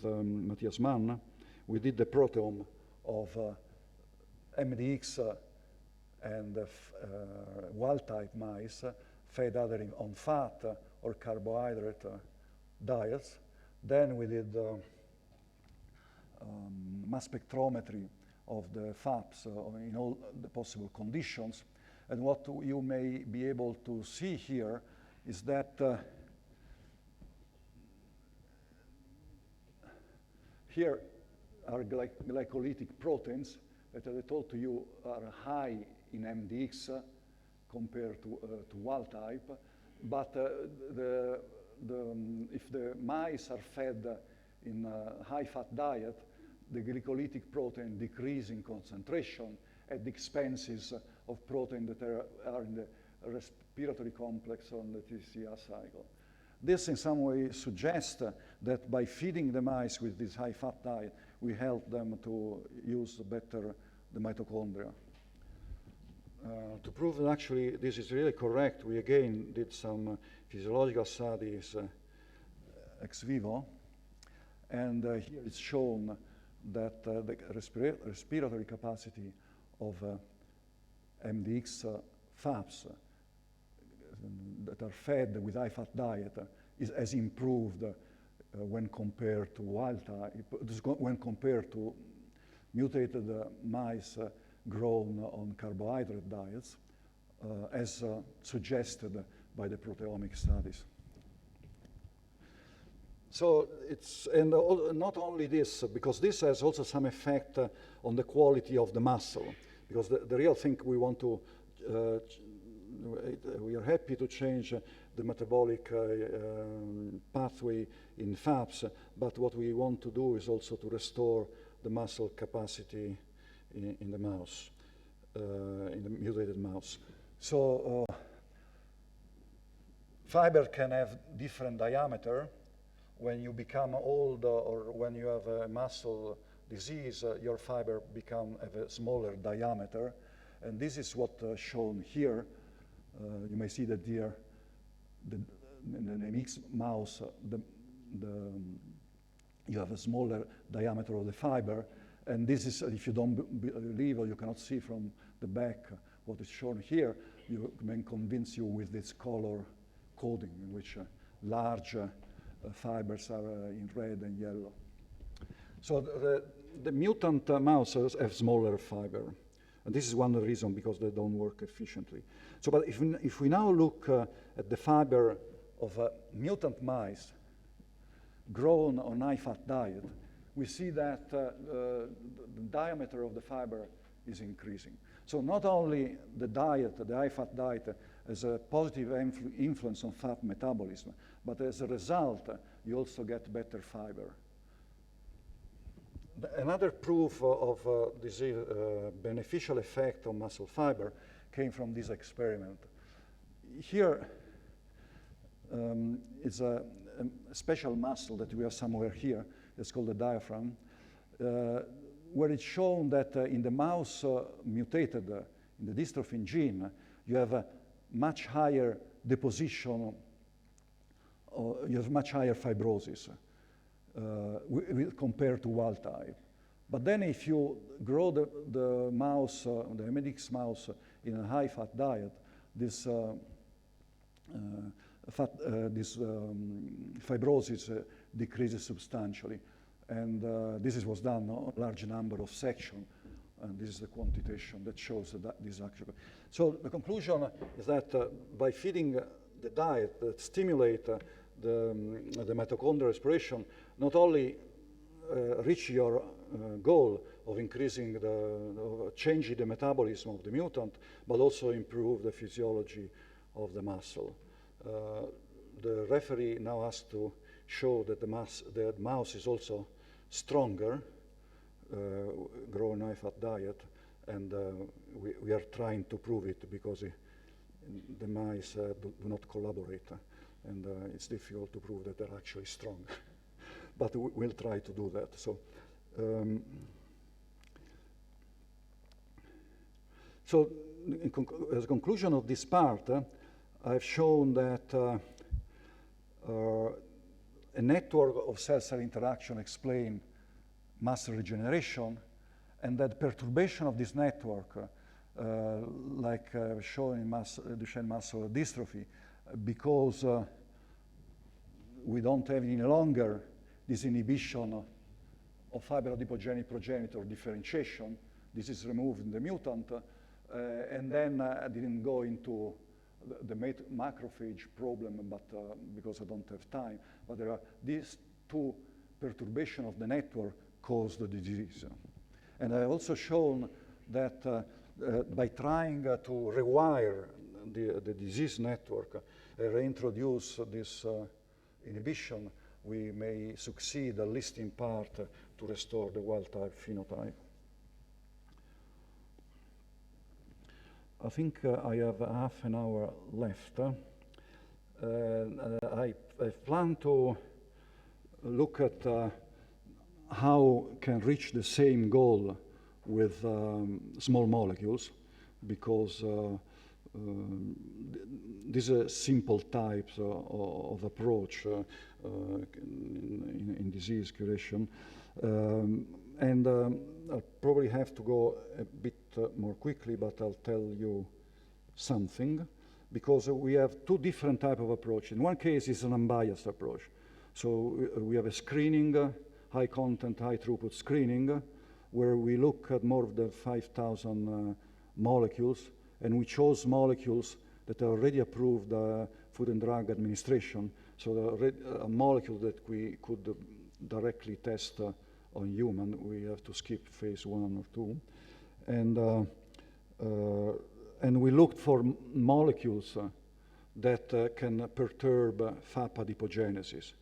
Matthias Mann, we did the proteome of MDX and wild-type mice fed either on fat or carbohydrate diets. Then we did mass spectrometry of the FAPs in all the possible conditions. And what you may be able to see here is that here are glycolytic proteins that, as I told you, are high in MDX compared to wild type. But if the mice are fed in a high-fat diet, the glycolytic protein decrease in concentration at the expenses of protein that are in the respiratory complex on the TCR cycle. This in some way suggests that by feeding the mice with this high-fat diet, we help them to use better the mitochondria. To prove that actually this is really correct, we again did some physiological studies ex vivo, and here it's shown that the respiratory capacity of MDX FAPs that are fed with high-fat diet has improved when compared to wild type, when compared to mutated mice grown on carbohydrate diets, as suggested by the proteomic studies. So it's, and not only this, because this has also some effect on the quality of the muscle, because the real thing we want to, we are happy to change the metabolic pathway in FAPs, but what we want to do is also to restore the muscle capacity in the mouse, in the mutated mouse. So fiber can have different diameter. When you become old or when you have a muscle disease, your fiber have a smaller diameter. And this is what shown here. You may see that here, in the mixed mouse, you have a smaller diameter of the fiber. And this is, if you don't believe or you cannot see from the back what is shown here, you can convince you with this color coding in which large fibers are in red and yellow. So the mutant mouse have smaller fiber. And this is one of the reasons because they don't work efficiently. So, but if we now look at the fiber of mutant mice grown on high-fat diet, we see that the diameter of the fiber is increasing. So not only the diet, the high-fat diet, has a positive influence on fat metabolism, but as a result, you also get better fiber. Another proof of this beneficial effect on muscle fiber came from this experiment. Here is a special muscle that we have somewhere here. It's called the diaphragm, where it's shown that in the mouse mutated in the dystrophin gene, you have a much higher deposition, you have much higher fibrosis compared to wild type. But then if you grow the mouse, the MDX mouse, in a high-fat diet, this fibrosis decreases substantially. And this was done on a large number of sections. And this is the quantitation that shows that this actually. So the conclusion is that by feeding the diet that stimulate the mitochondrial respiration, not only reach your goal of increasing changing the metabolism of the mutant, but also improve the physiology of the muscle. The referee now has to show that the mouse is also stronger, growing high-fat diet, and we are trying to prove it because the mice do not collaborate, and it's difficult to prove that they're actually strong. But we'll try to do that. So, as a conclusion of this part, I've shown that a network of cell-cell interaction explain muscle regeneration, and that perturbation of this network, like shown in Duchenne muscular dystrophy, because we don't have any longer this inhibition of fiber adipogenic progenitor differentiation. This is removed in the mutant, and then I didn't go into the macrophage problem, but because I don't have time. But there are these two perturbations of the network cause the disease. And I also shown that by trying to rewire the disease network, reintroduce this inhibition, we may succeed, at least in part, to restore the wild-type phenotype. I think I have half an hour left. I plan to look at how can reach the same goal with small molecules, because these are simple types of approach in disease curation. And I'll probably have to go a bit more quickly, but I'll tell you something, because we have two different types of approach. In one case, it's an unbiased approach. So we have a screening, high content, high throughput screening, where we look at more than 5,000 molecules, and we chose molecules that are already approved Food and Drug Administration, so a molecule that we could directly test on human. We have to skip phase 1 or 2. And we looked for molecules that can perturb FAP adipogenesis.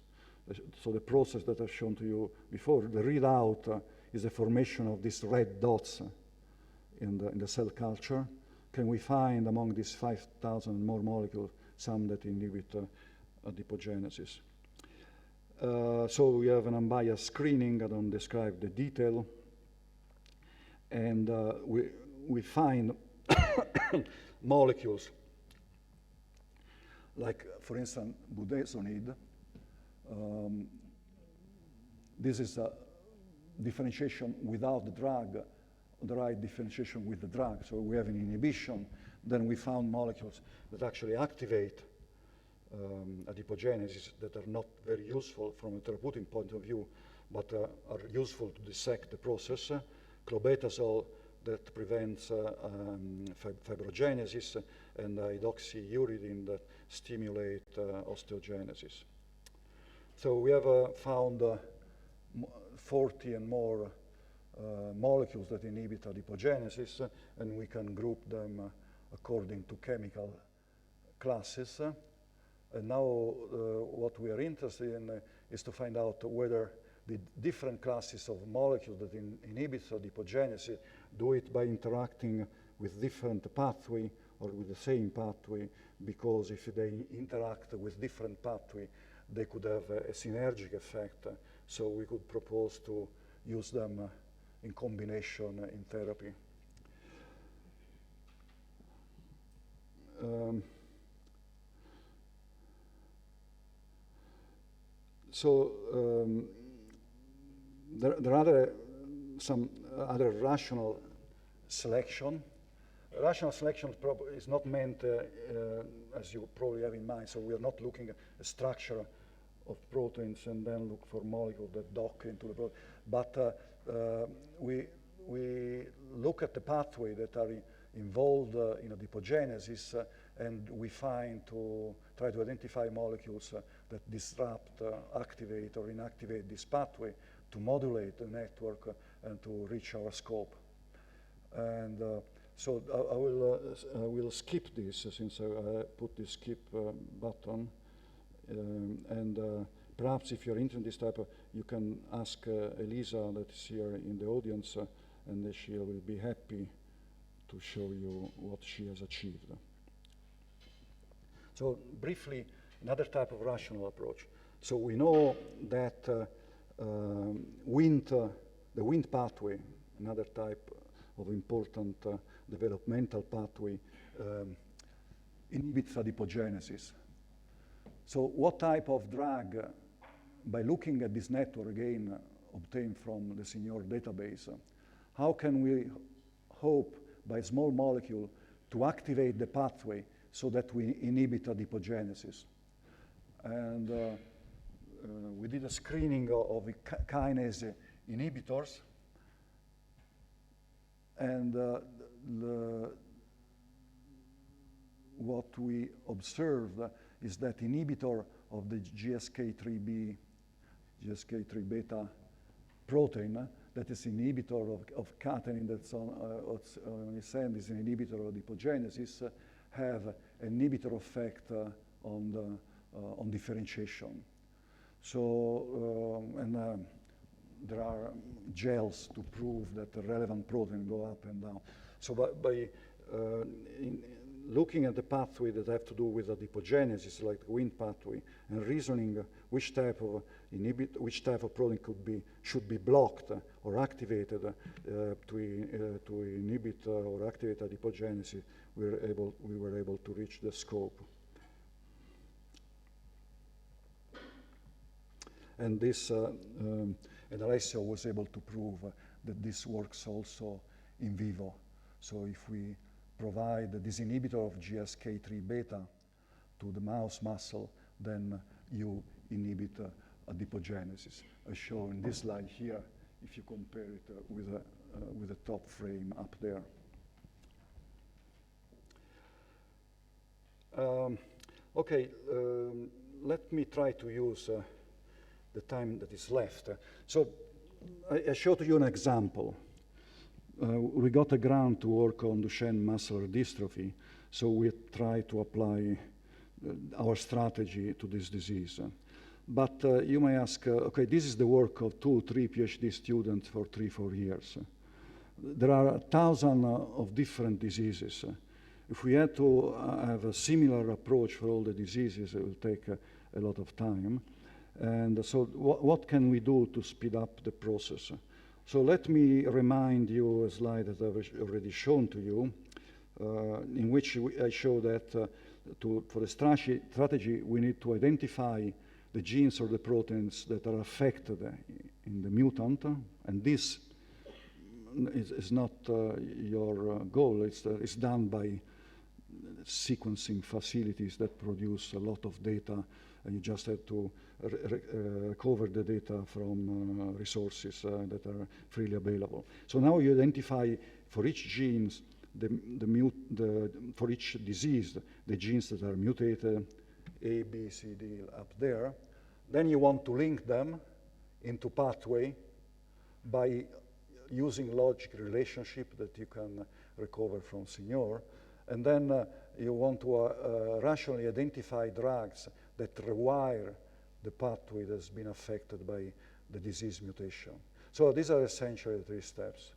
So the process that I've shown to you before, the readout is the formation of these red dots in the cell culture. Can we find among these 5,000 more molecules some that inhibit adipogenesis? So we have an unbiased screening. I don't describe the detail. And we find molecules like, for instance, budesonide. This is a differentiation without the drug, the right differentiation with the drug. So we have an inhibition. Then we found molecules that actually activate adipogenesis that are not very useful from a therapeutic point of view, but are useful to dissect the process. Clobetasol that prevents fibrogenesis, and hydroxyuridine that stimulate osteogenesis. So we have found 40 and more molecules that inhibit adipogenesis, and we can group them according to chemical classes. And now what we are interested in is to find out whether the different classes of molecules that inhibit adipogenesis do it by interacting with different pathway or with the same pathway, because if they interact with different pathway, they could have a synergic effect. So we could propose to use them in combination in therapy. There are some other rational selection. Rational selection is not meant, as you probably have in mind, so we are not looking at the structure of proteins and then look for molecules that dock into the protein, but we look at the pathway that are involved in adipogenesis, and we try to identify molecules that disrupt, activate, or inactivate this pathway to modulate the network and to reach our scope. And so I will skip this since I put the skip button. And perhaps if you're interested in this type, you can ask Elisa that is here in the audience, and she will be happy to show you what she has achieved. So briefly, another type of rational approach. So we know that the Wnt pathway, another type of important developmental pathway, inhibits adipogenesis. So what type of drug, by looking at this network again obtained from the Senior database, how can we hope by small molecule to activate the pathway so that we inhibit adipogenesis? And we did a screening of kinase inhibitors, and what we observed is that inhibitor of the GSK3 beta protein, that is inhibitor of catenin that's on its end, is an inhibitor of adipogenesis, have an inhibitor effect on differentiation. So, there are gels to prove that the relevant protein go up and down. So by looking at the pathway that have to do with adipogenesis, like the Wnt pathway, and reasoning which type of protein should be blocked or activated to inhibit or activate adipogenesis, we were able to reach the scope. And this, and Alessio was able to prove that this works also in vivo. So if we provide this inhibitor of GSK3 beta to the mouse muscle, then you inhibit adipogenesis, as shown in this slide here, if you compare it with the top frame up there. Let me try to use the time that is left. So I showed you an example. We got a grant to work on Duchenne muscular dystrophy, so we try to apply our strategy to this disease. But you may ask, okay, this is the work of 2-3 PhD students for 3-4 years. There are 1,000 of different diseases. If we had to have a similar approach for all the diseases, it will take a lot of time. And so what can we do to speed up the process? So let me remind you a slide that I've already shown to you, in which I show that for the strategy, we need to identify the genes or the proteins that are affected in the mutant, and this is not your goal. It's done by sequencing facilities that produce a lot of data, and you just have to recover the data from resources that are freely available. So now you identify for each genes, for each disease, the genes that are mutated, A, B, C, D, up there. Then you want to link them into pathway by using logic relationship that you can recover from Senior. And then you want to rationally identify drugs that rewire the pathway that's been affected by the disease mutation. So these are essentially the 3 steps.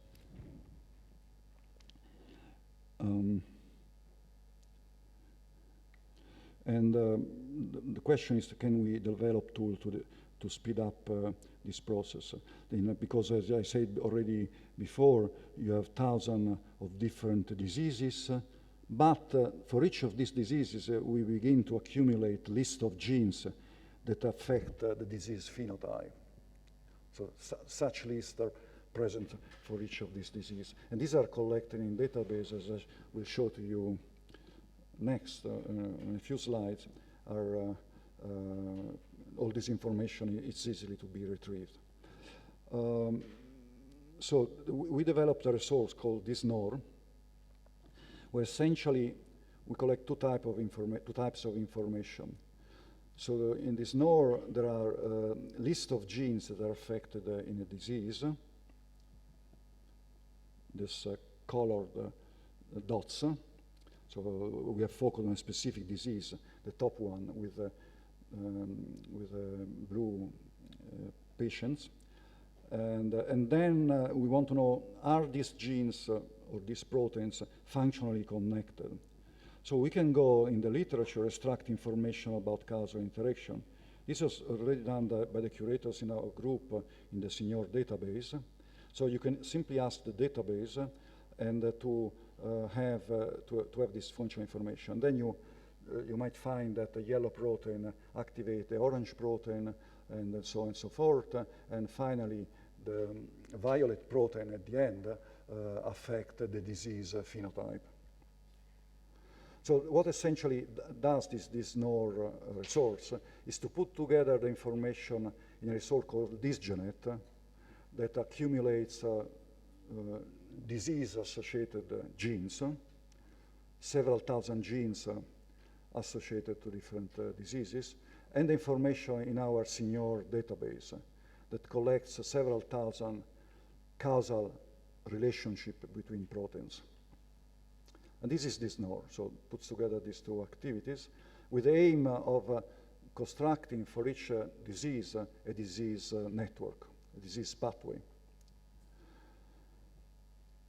The question is, can we develop tools to speed up this process? Because as I said already before, you have thousands of different diseases, but for each of these diseases, we begin to accumulate list of genes that affect the disease phenotype. So such lists are present for each of these diseases. And these are collected in databases, as I will show to you next in a few slides. All this information is easily to be retrieved. So we developed a resource called DisNOR, where essentially we collect two types of information. So in DisNOR, there are a list of genes that are affected in a disease. This colored dots. So we have focused on a specific disease, the top one with blue patients. And then we want to know, are these genes or these proteins functionally connected? So we can go in the literature, extract information about causal interaction. This was already done by the curators in our group in the senior database. So you can simply ask the database and to have this functional information. Then you might find that the yellow protein activates the orange protein, and so on and so forth. And finally, the violet protein at the end affect the disease phenotype. So what essentially does this NOR resource is to put together the information in a resource called DisGenet that accumulates disease-associated genes, several thousand genes associated to different diseases, and information in our senior database that collects several thousand causal relationships between proteins. And this is DisNOR, so it puts together these two activities with the aim of constructing for each disease a disease network, a disease pathway.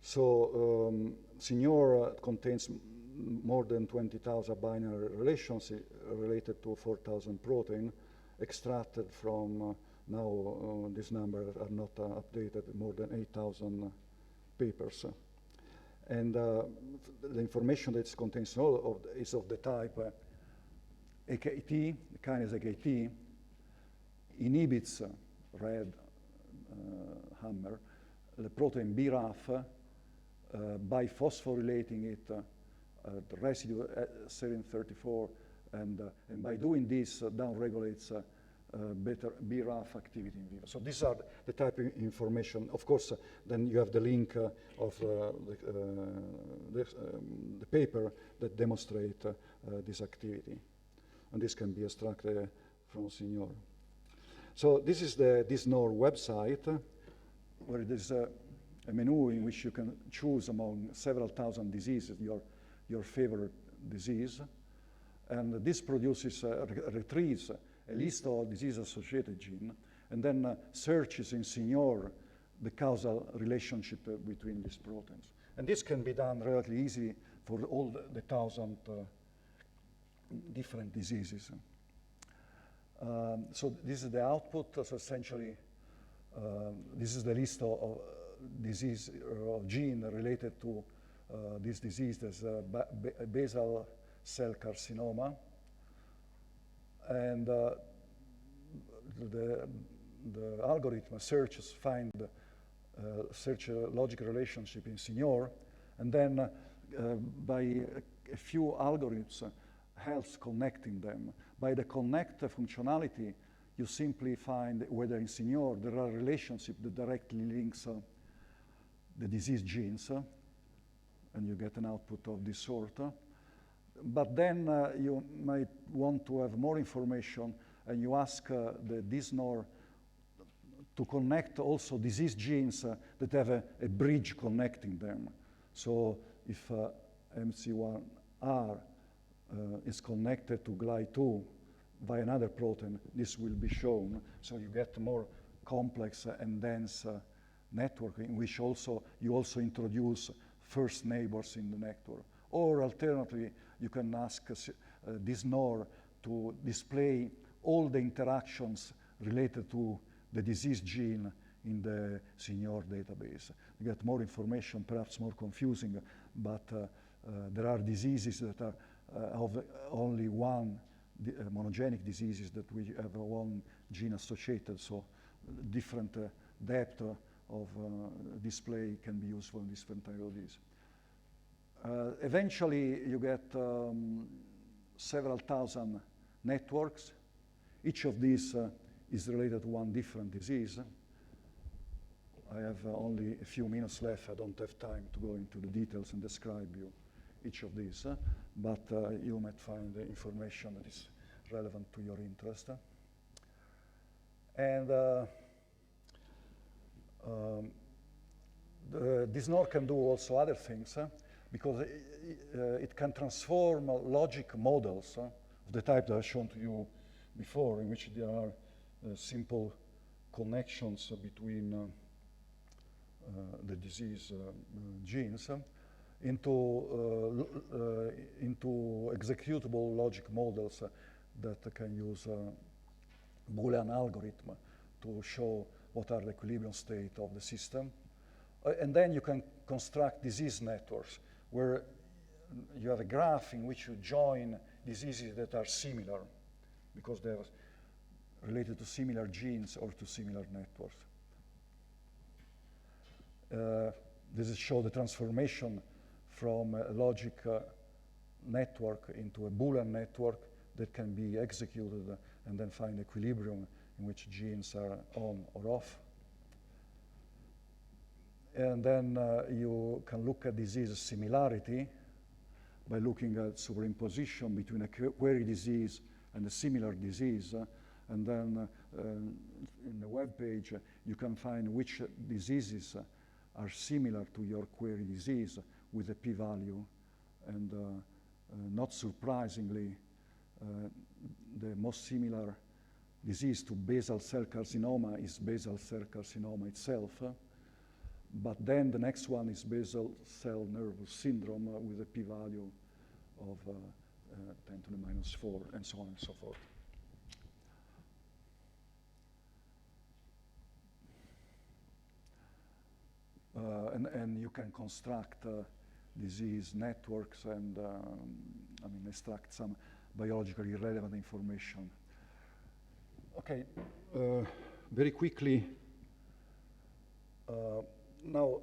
So Senior contains more than 20,000 binary relations related to 4,000 protein extracted from, now these numbers are not updated, more than 8,000 papers. And the information that contains is of the type AKT, the kinase AKT, inhibits red hammer, the protein BRAF, by phosphorylating it, the residue 734, and by doing this, downregulates better BRAF activity in vivo. So these are the type of information. Of course, then you have the link of the paper that demonstrate this activity. And this can be extracted from Senior. So this is the DisNOR website, where there's a menu in which you can choose among several thousand diseases your favorite disease. And this produces, retrieves a list of disease-associated genes, and then searches in Senior the causal relationship between these proteins. And this can be done relatively easily for all the 1,000 different diseases. So this is the output. So essentially, this is the list of disease or gene related to this disease. There's basal cell carcinoma. And the algorithm searches, search a logical relationship in Senior, and then by a few algorithms helps connecting them. By the connect functionality, you simply find whether in Senior there are relationships that directly links the disease genes, and you get an output of this sort. But then you might want to have more information, and you ask the DisNOR to connect also disease genes that have a bridge connecting them. So if MC1R is connected to GLI2 by another protein, this will be shown. So you get more complex and dense network in which you also introduce first neighbors in the network. Or alternatively, you can ask this NOR to display all the interactions related to the disease gene in the senior database. You get more information, perhaps more confusing, but there are diseases that are of only one monogenic diseases that we have one gene associated, so different depth of display can be useful in different type of disease. Eventually, you get several thousand networks. Each of these is related to one different disease. I have only a few minutes left. I don't have time to go into the details and describe you each of these, but you might find information that is relevant to your interest. And this NOR can do also other things because it can transform logic models of the type that I've shown to you before, in which there are simple connections between the disease genes into executable logic models that can use Boolean algorithm to show what are the equilibrium state of the system. And then you can construct disease networks where you have a graph in which you join diseases that are similar because they're related to similar genes or to similar networks. This is show the transformation from a logic network into a Boolean network that can be executed and then find equilibrium in which genes are on or off. And then you can look at disease similarity by looking at superimposition between a query disease and a similar disease. And then in the web page, you can find which diseases are similar to your query disease with a p-value. And not surprisingly, the most similar disease to basal cell carcinoma is basal cell carcinoma itself. But then the next one is basal cell nervous syndrome with a p-value of 10 to the minus 4, and so on and so forth. And you can construct disease networks and extract some biologically relevant information. Okay, very quickly. Now,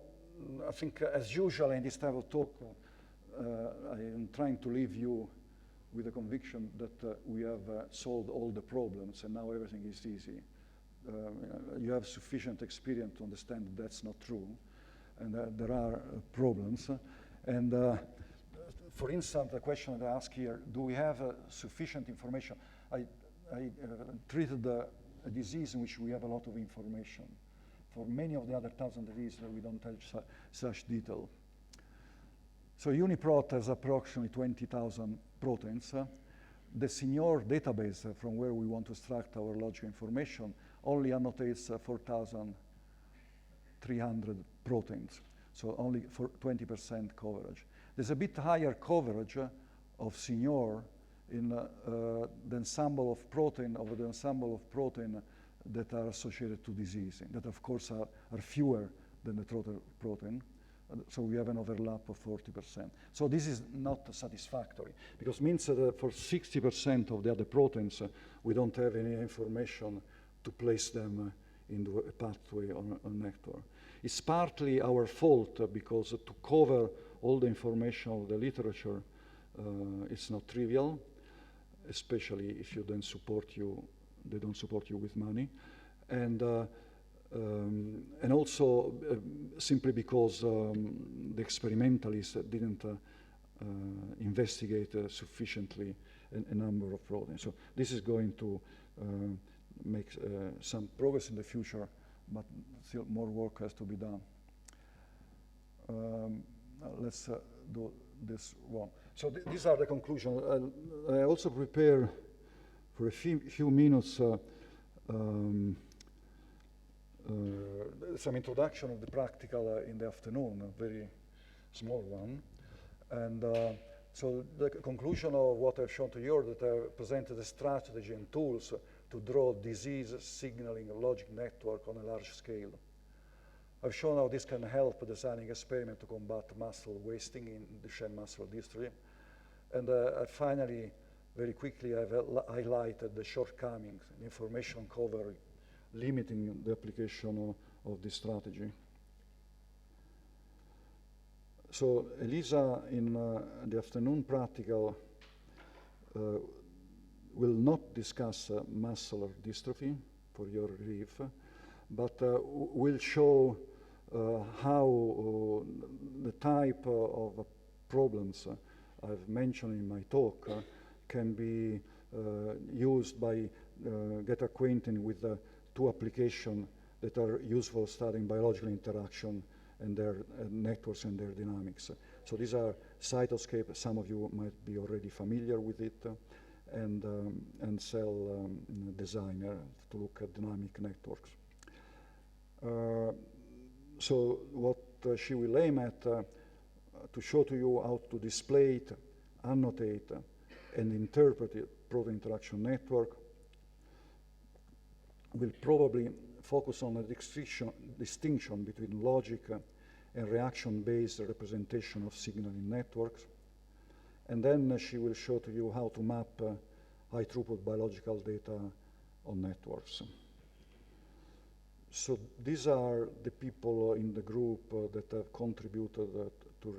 I think as usual in this type of talk, I am trying to leave you with the conviction that we have solved all the problems and now everything is easy. You have sufficient experience to understand that that's not true, and there are problems. And for instance, the question that I ask here, do we have sufficient information? I treated a disease in which we have a lot of information. For many of the other 1,000 diseases, we don't have such detail. So UniProt has approximately 20,000 proteins. The senior database from where we want to extract our logical information only annotates 4,300 proteins, so only for 20% coverage. There's a bit higher coverage of senior in the ensemble of protein that are associated to disease, that of course are fewer than the total protein. So we have an overlap of 40%. So this is not satisfactory, because it means that for 60% of the other proteins, we don't have any information to place them into a pathway or a nectar. It's partly our fault, because to cover all the information of the literature, it's not trivial, especially if you then they don't support you with money. And also simply because the experimentalists didn't investigate sufficiently a number of proteins. So this is going to make some progress in the future, but still more work has to be done. Let's do this one. So these are the conclusions. I also prepare for a few minutes some introduction of the practical in the afternoon, a very small one. And so the conclusion of what I've shown to you that I presented a strategy and tools to draw disease signaling logic network on a large scale. I've shown how this can help designing experiment to combat muscle wasting in Duchenne muscular dystrophy. And finally, very quickly, I've highlighted the shortcomings in information cover limiting the application of this strategy. So Elisa, in the afternoon practical, will not discuss muscular dystrophy for your relief, but will show how the type of problems I've mentioned in my talk can be used by get acquainted with the two applications that are useful studying biological interaction and their networks and their dynamics. So these are cytoscape. Some of you might be already familiar with it, and cell designer to look at dynamic networks. So what she will aim at to show to you how to display it, annotate, and interpret a protein interaction network will probably focus on a distinction between logic and reaction-based representation of signaling networks. And then she will show to you how to map high-throughput biological data on networks. So these are the people in the group that have contributed to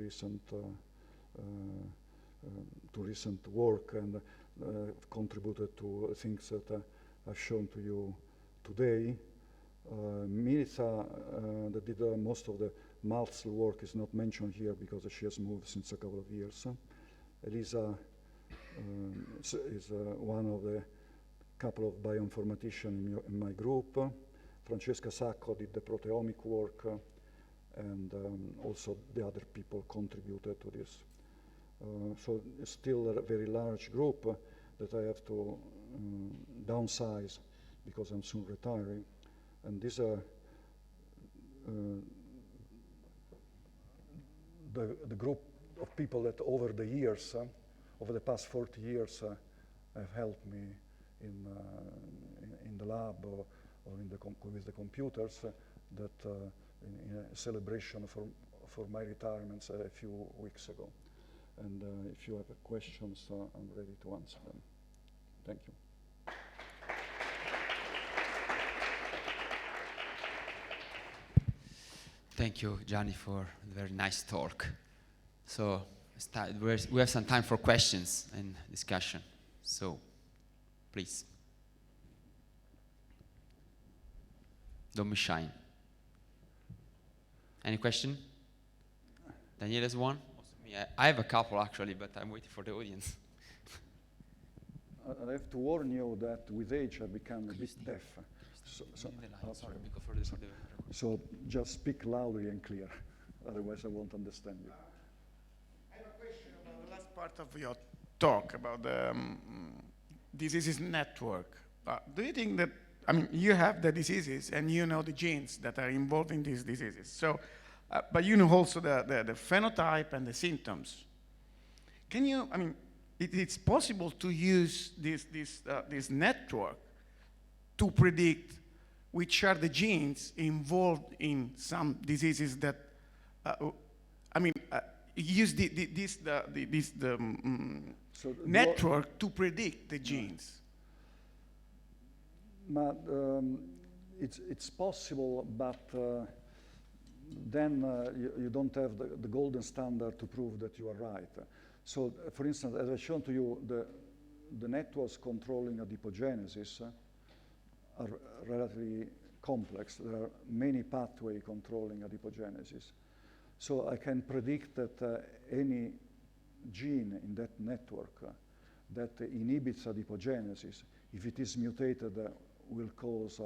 recent work and contributed to things that I've shown to you today. Milita, that did most of the muscle work, is not mentioned here because she has moved since a couple of years. Elisa is one of the couple of bioinformaticians in my group. Francesca Sacco did the proteomic work, and also the other people contributed to this. So it's still a very large group that I have to downsize because I'm soon retiring. And these are the group of people that over the years, over the past 40 years, have helped me in the lab or with the computers that in a celebration for my retirement a few weeks ago. And if you have questions, I'm ready to answer them. Thank you. Thank you, Gianni, for a very nice talk. So we have some time for questions and discussion. So, please. Don't be shy. Any question? Daniel has one? Yeah, I have a couple actually, but I'm waiting for the audience. I have to warn you that with age I become a bit deaf. So just speak loudly and clear, otherwise I won't understand you. I have a question about the last part of your talk about the diseases network. Do you think that, I mean, you have the diseases and you know the genes that are involved in these diseases. So, but you know also the phenotype and the symptoms. Can you, I mean, it's possible to use this network to predict which are the genes involved in some diseases that, use this network to predict the genes. But it's possible, but then you don't have the golden standard to prove that you are right. So, for instance, as I've shown to you, the networks controlling adipogenesis are relatively complex. There are many pathways controlling adipogenesis. So I can predict that any gene in that network that inhibits adipogenesis, if it is mutated, will cause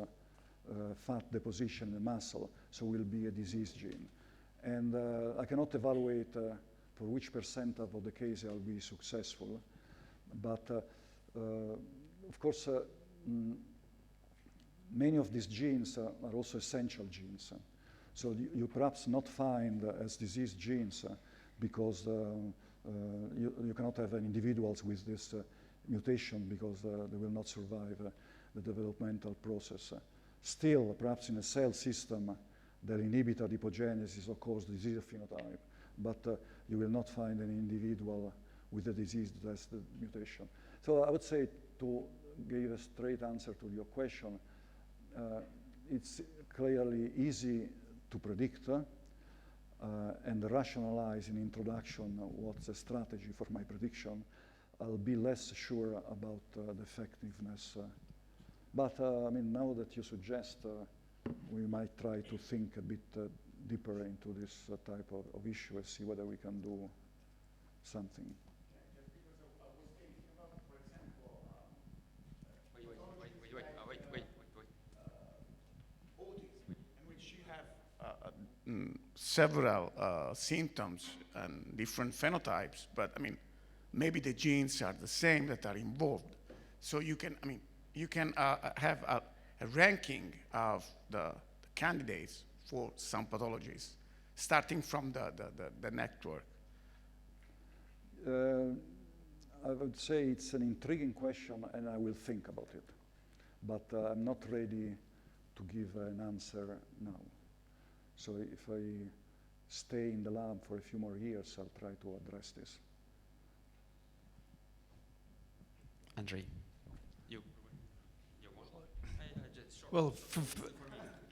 fat deposition in the muscle, so will be a disease gene. And I cannot evaluate for which percent of the case I'll be successful, but of course, many of these genes are also essential genes. So you perhaps not find as disease genes because you cannot have individuals with this mutation because they will not survive the developmental process. Still, perhaps in a cell system, that inhibit adipogenesis or cause disease phenotype, but you will not find an individual with a disease that has the mutation. So I would say, to give a straight answer to your question, it's clearly easy to predict and rationalize in introduction what's the strategy for my prediction. I'll be less sure about the effectiveness. But I mean, now that you suggest, we might try to think a bit deeper into this type of issue and see whether we can do something. Just because I was thinking about, for example, Wait. autism, in which you have several symptoms and different phenotypes, but I mean, maybe the genes are the same that are involved. So you can, I mean, you can have a ranking of the candidates for some pathologies, starting from the network. I would say it's an intriguing question, and I will think about it. But I'm not ready to give an answer now. So if I stay in the lab for a few more years, I'll try to address this. Andrei. Well,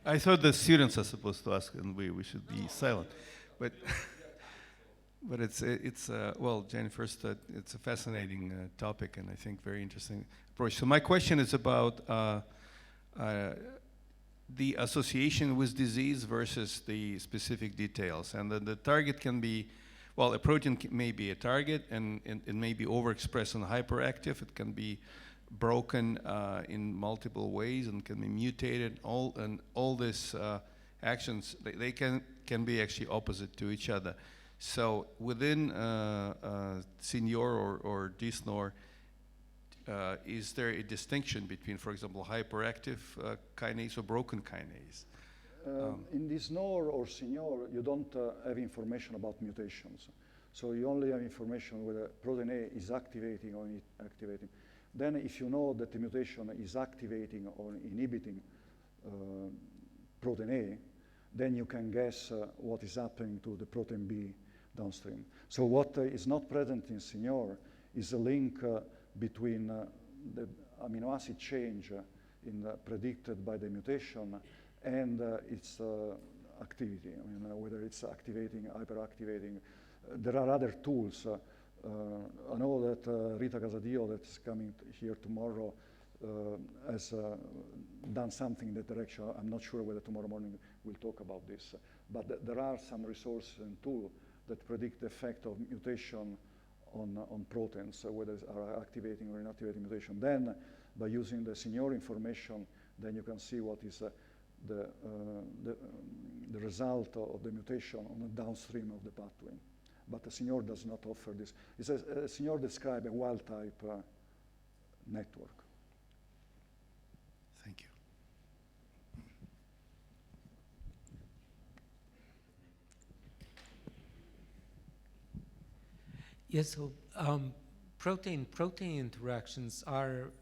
I thought the students are supposed to ask, and we should be silent. But but it's well, Gianni, first, it's a fascinating topic, and I think very interesting approach. So my question is about the association with disease versus the specific details, and the target can be, well, a protein may be a target, and it may be overexpressed and hyperactive. It can be broken in multiple ways and can be mutated. All these actions, they can be actually opposite to each other. So within Senior or DSNOR, is there a distinction between, for example, hyperactive kinase or broken kinase? In DSNOR or Senior, you don't have information about mutations. So you only have information whether protein A is activating or inactivating. Then if you know that the mutation is activating or inhibiting protein A, then you can guess what is happening to the protein B downstream. So what is not present in Senior is a link between the amino acid change predicted by the mutation and its activity. I mean, whether it's activating, hyperactivating. There are other tools. I know that Rita Casadio, that's coming here tomorrow, has done something in that direction. I'm not sure whether tomorrow morning we'll talk about this. But there are some resources and tools that predict the effect of mutation on proteins, whether they are activating or inactivating mutation. Then, by using the Senior information, then you can see what is the result of the mutation on the downstream of the pathway. But the Senior does not offer this. It says Senior describes a wild-type network. Thank you. Yes, so protein-protein interactions are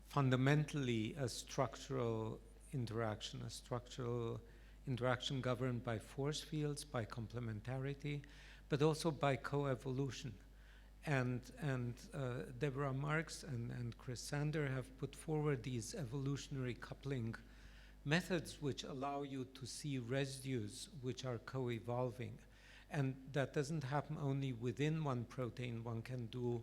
fundamentally a structural interaction governed by force fields, by complementarity, but also by coevolution. And Deborah Marks and Chris Sander have put forward these evolutionary coupling methods which allow you to see residues which are co-evolving. And that doesn't happen only within one protein. One can do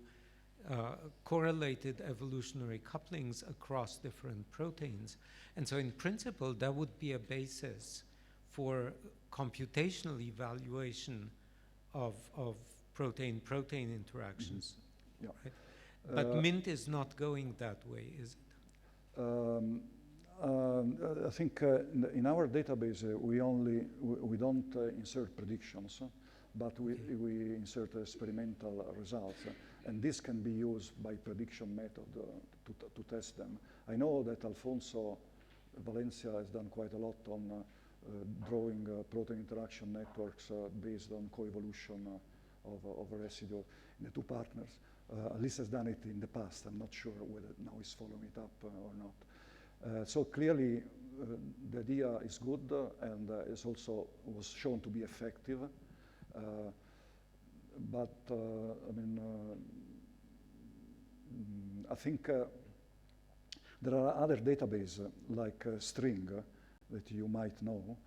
correlated evolutionary couplings across different proteins. And so in principle, that would be a basis for computational evaluation of protein-protein interactions. Mm-hmm. Yeah. Right? But MINT is not going that way, is it? I think in our database we don't insert predictions, but we insert experimental results, and this can be used by prediction method to test them. I know that Alfonso Valencia has done quite a lot on drawing protein interaction networks based on coevolution of a residue in the two partners. At least has done it in the past. I'm not sure whether now he's following it up or not. So clearly, the idea is good and is also was shown to be effective. But I mean, I think there are other databases like String that you might know.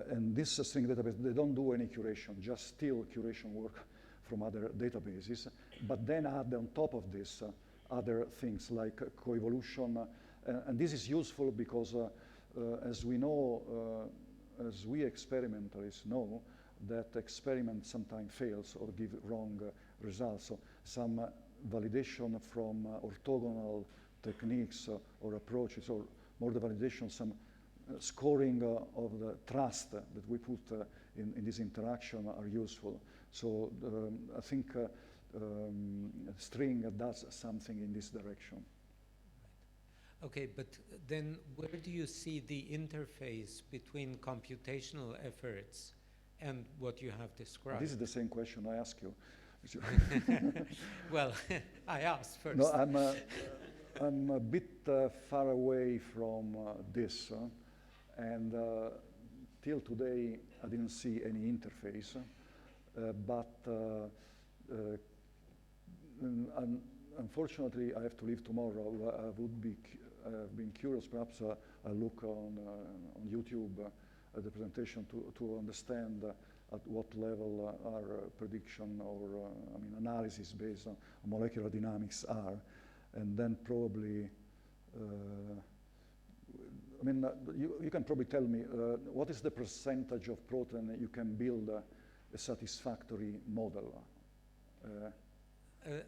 And this String database, they don't do any curation, just steal curation work from other databases, but then add on top of this other things like coevolution. And this is useful because as we know, as we experimentalists know, that experiment sometimes fails or give wrong results. So some validation from orthogonal techniques or approaches, or more the validation, some scoring of the trust that we put in this interaction are useful. So I think String does something in this direction. Okay, but then where do you see the interface between computational efforts and what you have described? This is the same question I asked you. Well, I asked first. No, I'm a bit far away from this, and till today I didn't see any interface, but unfortunately I have to leave tomorrow. I would be I've been curious, perhaps I'll look on YouTube at the presentation to understand at what level our prediction or analysis based on molecular dynamics are, and then probably, you can probably tell me what is the percentage of protein that you can build a satisfactory model?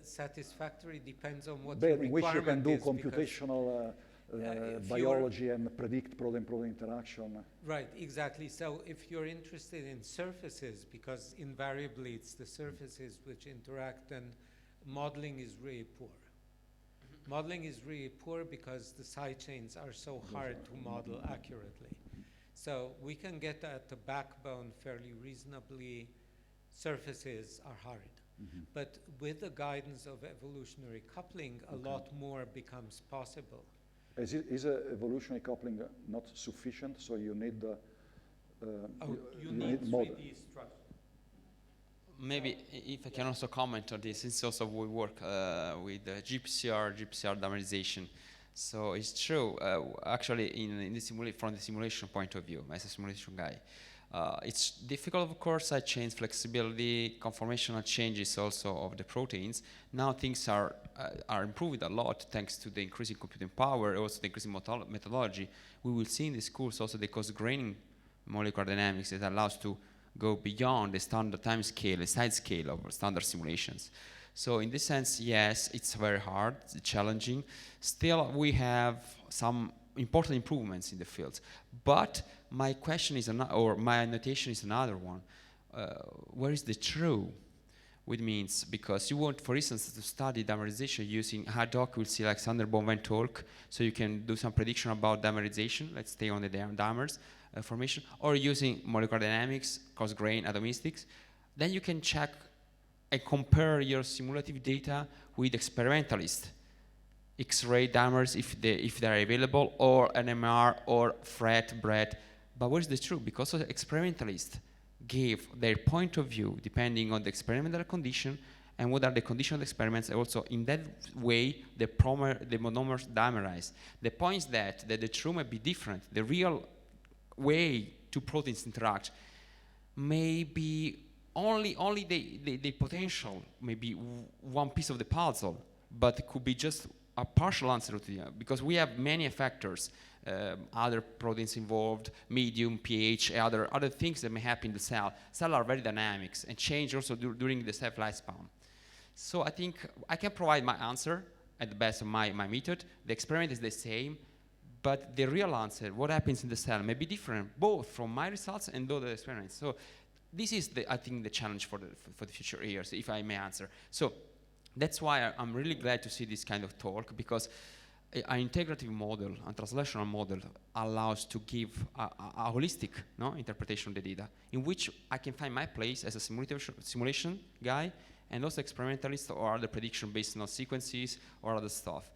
Satisfactory depends on what the in which you can do is, computational biology and predict protein-protein interaction. Right, exactly. So if you're interested in surfaces, because invariably it's the surfaces which interact, then modeling is really poor. Modeling is really poor because the side chains are so hard to model accurately. So we can get at the backbone fairly reasonably. Surfaces are hard. But with the guidance of evolutionary coupling, a lot more becomes possible. Is evolutionary coupling not sufficient? So you need you need 3D structure. Maybe if I can also comment on this, since also we work with GPCR dimerization. So it's true, actually, from the simulation point of view, as a simulation guy, it's difficult, of course, side chains, flexibility, conformational changes also of the proteins. Now things are improved a lot thanks to the increasing computing power, also the increasing methodology. We will see in the schools also the Causal molecular dynamics that allows to go beyond the standard time scale, the side scale of standard simulations. So in this sense, yes, it's very hard, it's challenging. Still, we have some important improvements in the field. But my question is, or my annotation is another one. Where is the true? Which means, because you want, for instance, to study dimerization using ad hoc, we'll see Alexander Bonvin talk, so you can do some prediction about dimerization. Let's stay on the dimers formation, or using molecular dynamics, cross-grain atomistics. Then you can check and compare your simulative data with experimentalists, X-ray dimers if they're available, or NMR, or FRET, BRET. But where's the truth? Because the experimentalists gave their point of view depending on the experimental condition and what are the conditions of the experiments, and also in that way the monomers dimerize. The point is that the truth may be different. The real way two proteins interact may be only the potential, maybe one piece of the puzzle, but it could be just a partial answer to the, because we have many factors, other proteins involved, medium, pH, other things that may happen in the cell. Cells are very dynamic and change also during the cell lifespan. So I think I can provide my answer at the best of my method. The experiment is the same, but the real answer, what happens in the cell, may be different, both from my results and other experiments. So this is, I think, the challenge for the future years, if I may answer. So that's why I'm really glad to see this kind of talk, because an integrative model, a translational model, allows to give a holistic interpretation of the data, in which I can find my place as a simulation guy, and also experimentalist or other prediction based on sequences or other stuff.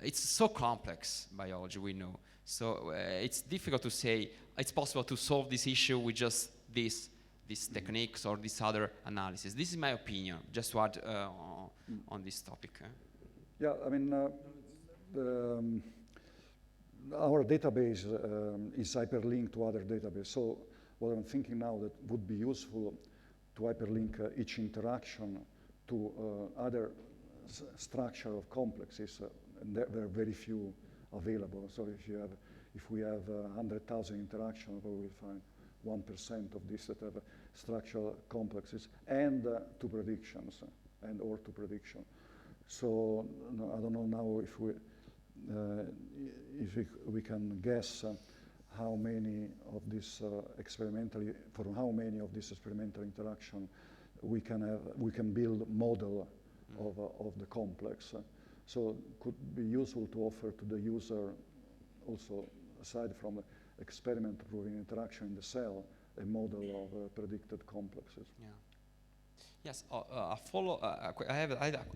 It's so complex, biology, we know. So it's difficult to say it's possible to solve this issue with just these techniques or this other analysis. This is my opinion, just to add on this topic. Yeah, I mean, our database is hyperlinked to other databases. So what I'm thinking now that would be useful to hyperlink each interaction to other structure of complexes, and there are very few available. So if we have 100,000 interactions, we will find 1% of this that have structural complexes and to predictions or to prediction. So I don't know now if we can guess how many of this from how many of this experimental interaction we can build model of the complex. So it could be useful to offer to the user also, aside from experiment proving interaction in the cell, a model of predicted complexes. Yeah. Yes, I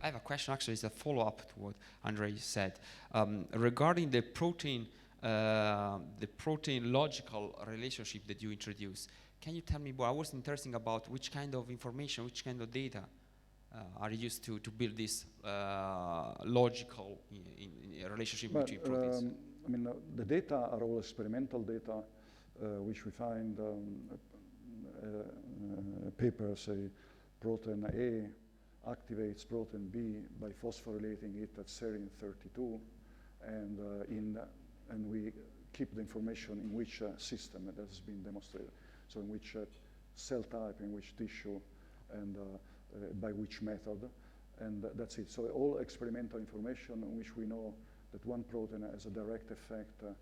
have a question. Actually, it's a follow-up to what Andre said regarding the protein logical relationship that you introduced. Can you tell me more? I was interested about which kind of information, which kind of data are used to build this logical relationship between proteins. I mean, the data are all experimental data, which we find papers say protein A activates protein B by phosphorylating it at serine 32, and we keep the information in which system that has been demonstrated. So in which cell type, in which tissue, and by which method, and that's it. So all experimental information in which we know that one protein has a direct effect on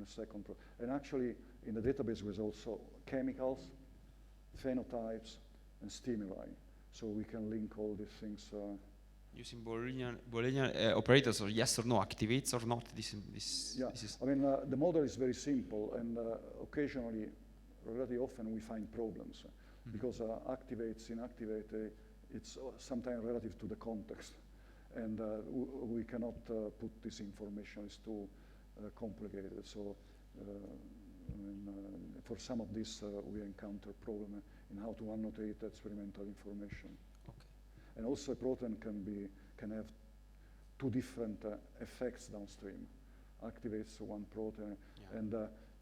a second protein. And actually, in the database was also chemicals, phenotypes, and stimuli. So we can link all these things. Using Boolean operators, or yes or no, activates or not. This is. I mean, the model is very simple, and occasionally, relatively often, we find problems because activates, inactivate, it's sometimes relative to the context, and we cannot put this information. It's too complicated. So, for some of this, we encounter problem in how to annotate experimental information. Okay. And also, a protein can have two different effects downstream. Activates one protein, and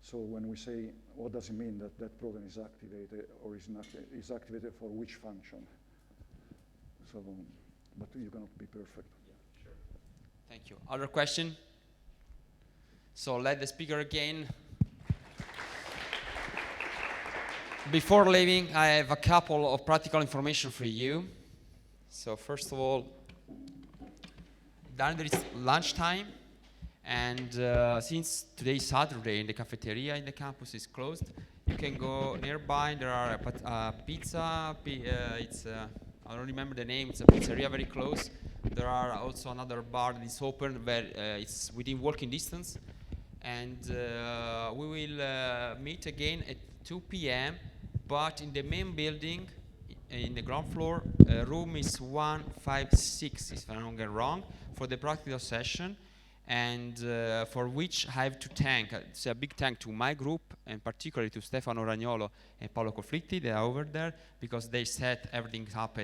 so when we say, what does it mean that that protein is activated or is not? Is activated for which function? So, but you cannot be perfect. Yeah, sure. Thank you. Other question? So let the speaker again. Before leaving, I have a couple of practical information for you. So first of all, then there is lunchtime, and since today is Saturday and the cafeteria in the campus is closed, you can go nearby. There are pizza. It's I don't remember the name. It's a pizzeria very close. There are also another bar that is open where it's within walking distance, and we will meet again at 2 p.m. But in the main building, in the ground floor, room is 156, if I'm not getting wrong, for the practical session, and for which I have to thank, it's a big thank to my group, and particularly to Stefano Ragnolo and Paolo Conflitti. They are over there because they set everything up.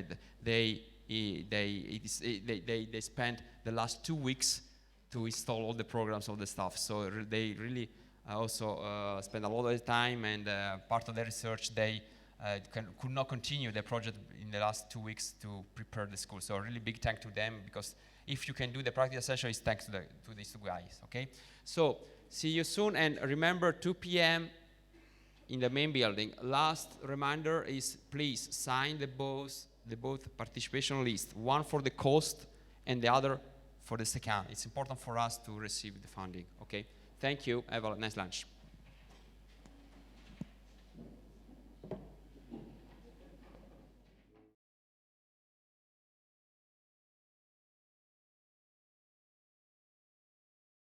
They spent the last 2 weeks to install all the programs, all the stuff. So they really also spend a lot of time, and part of their research they could not continue the project in the last 2 weeks to prepare the school. So really big thank to them, because if you can do the practical session, it's thanks to these two guys. Okay, so see you soon, and remember 2 p.m. in the main building. Last reminder is please sign the both participation list, one for the cost and the other for the second. It's important for us to receive the funding. Okay, thank you. Have a nice lunch.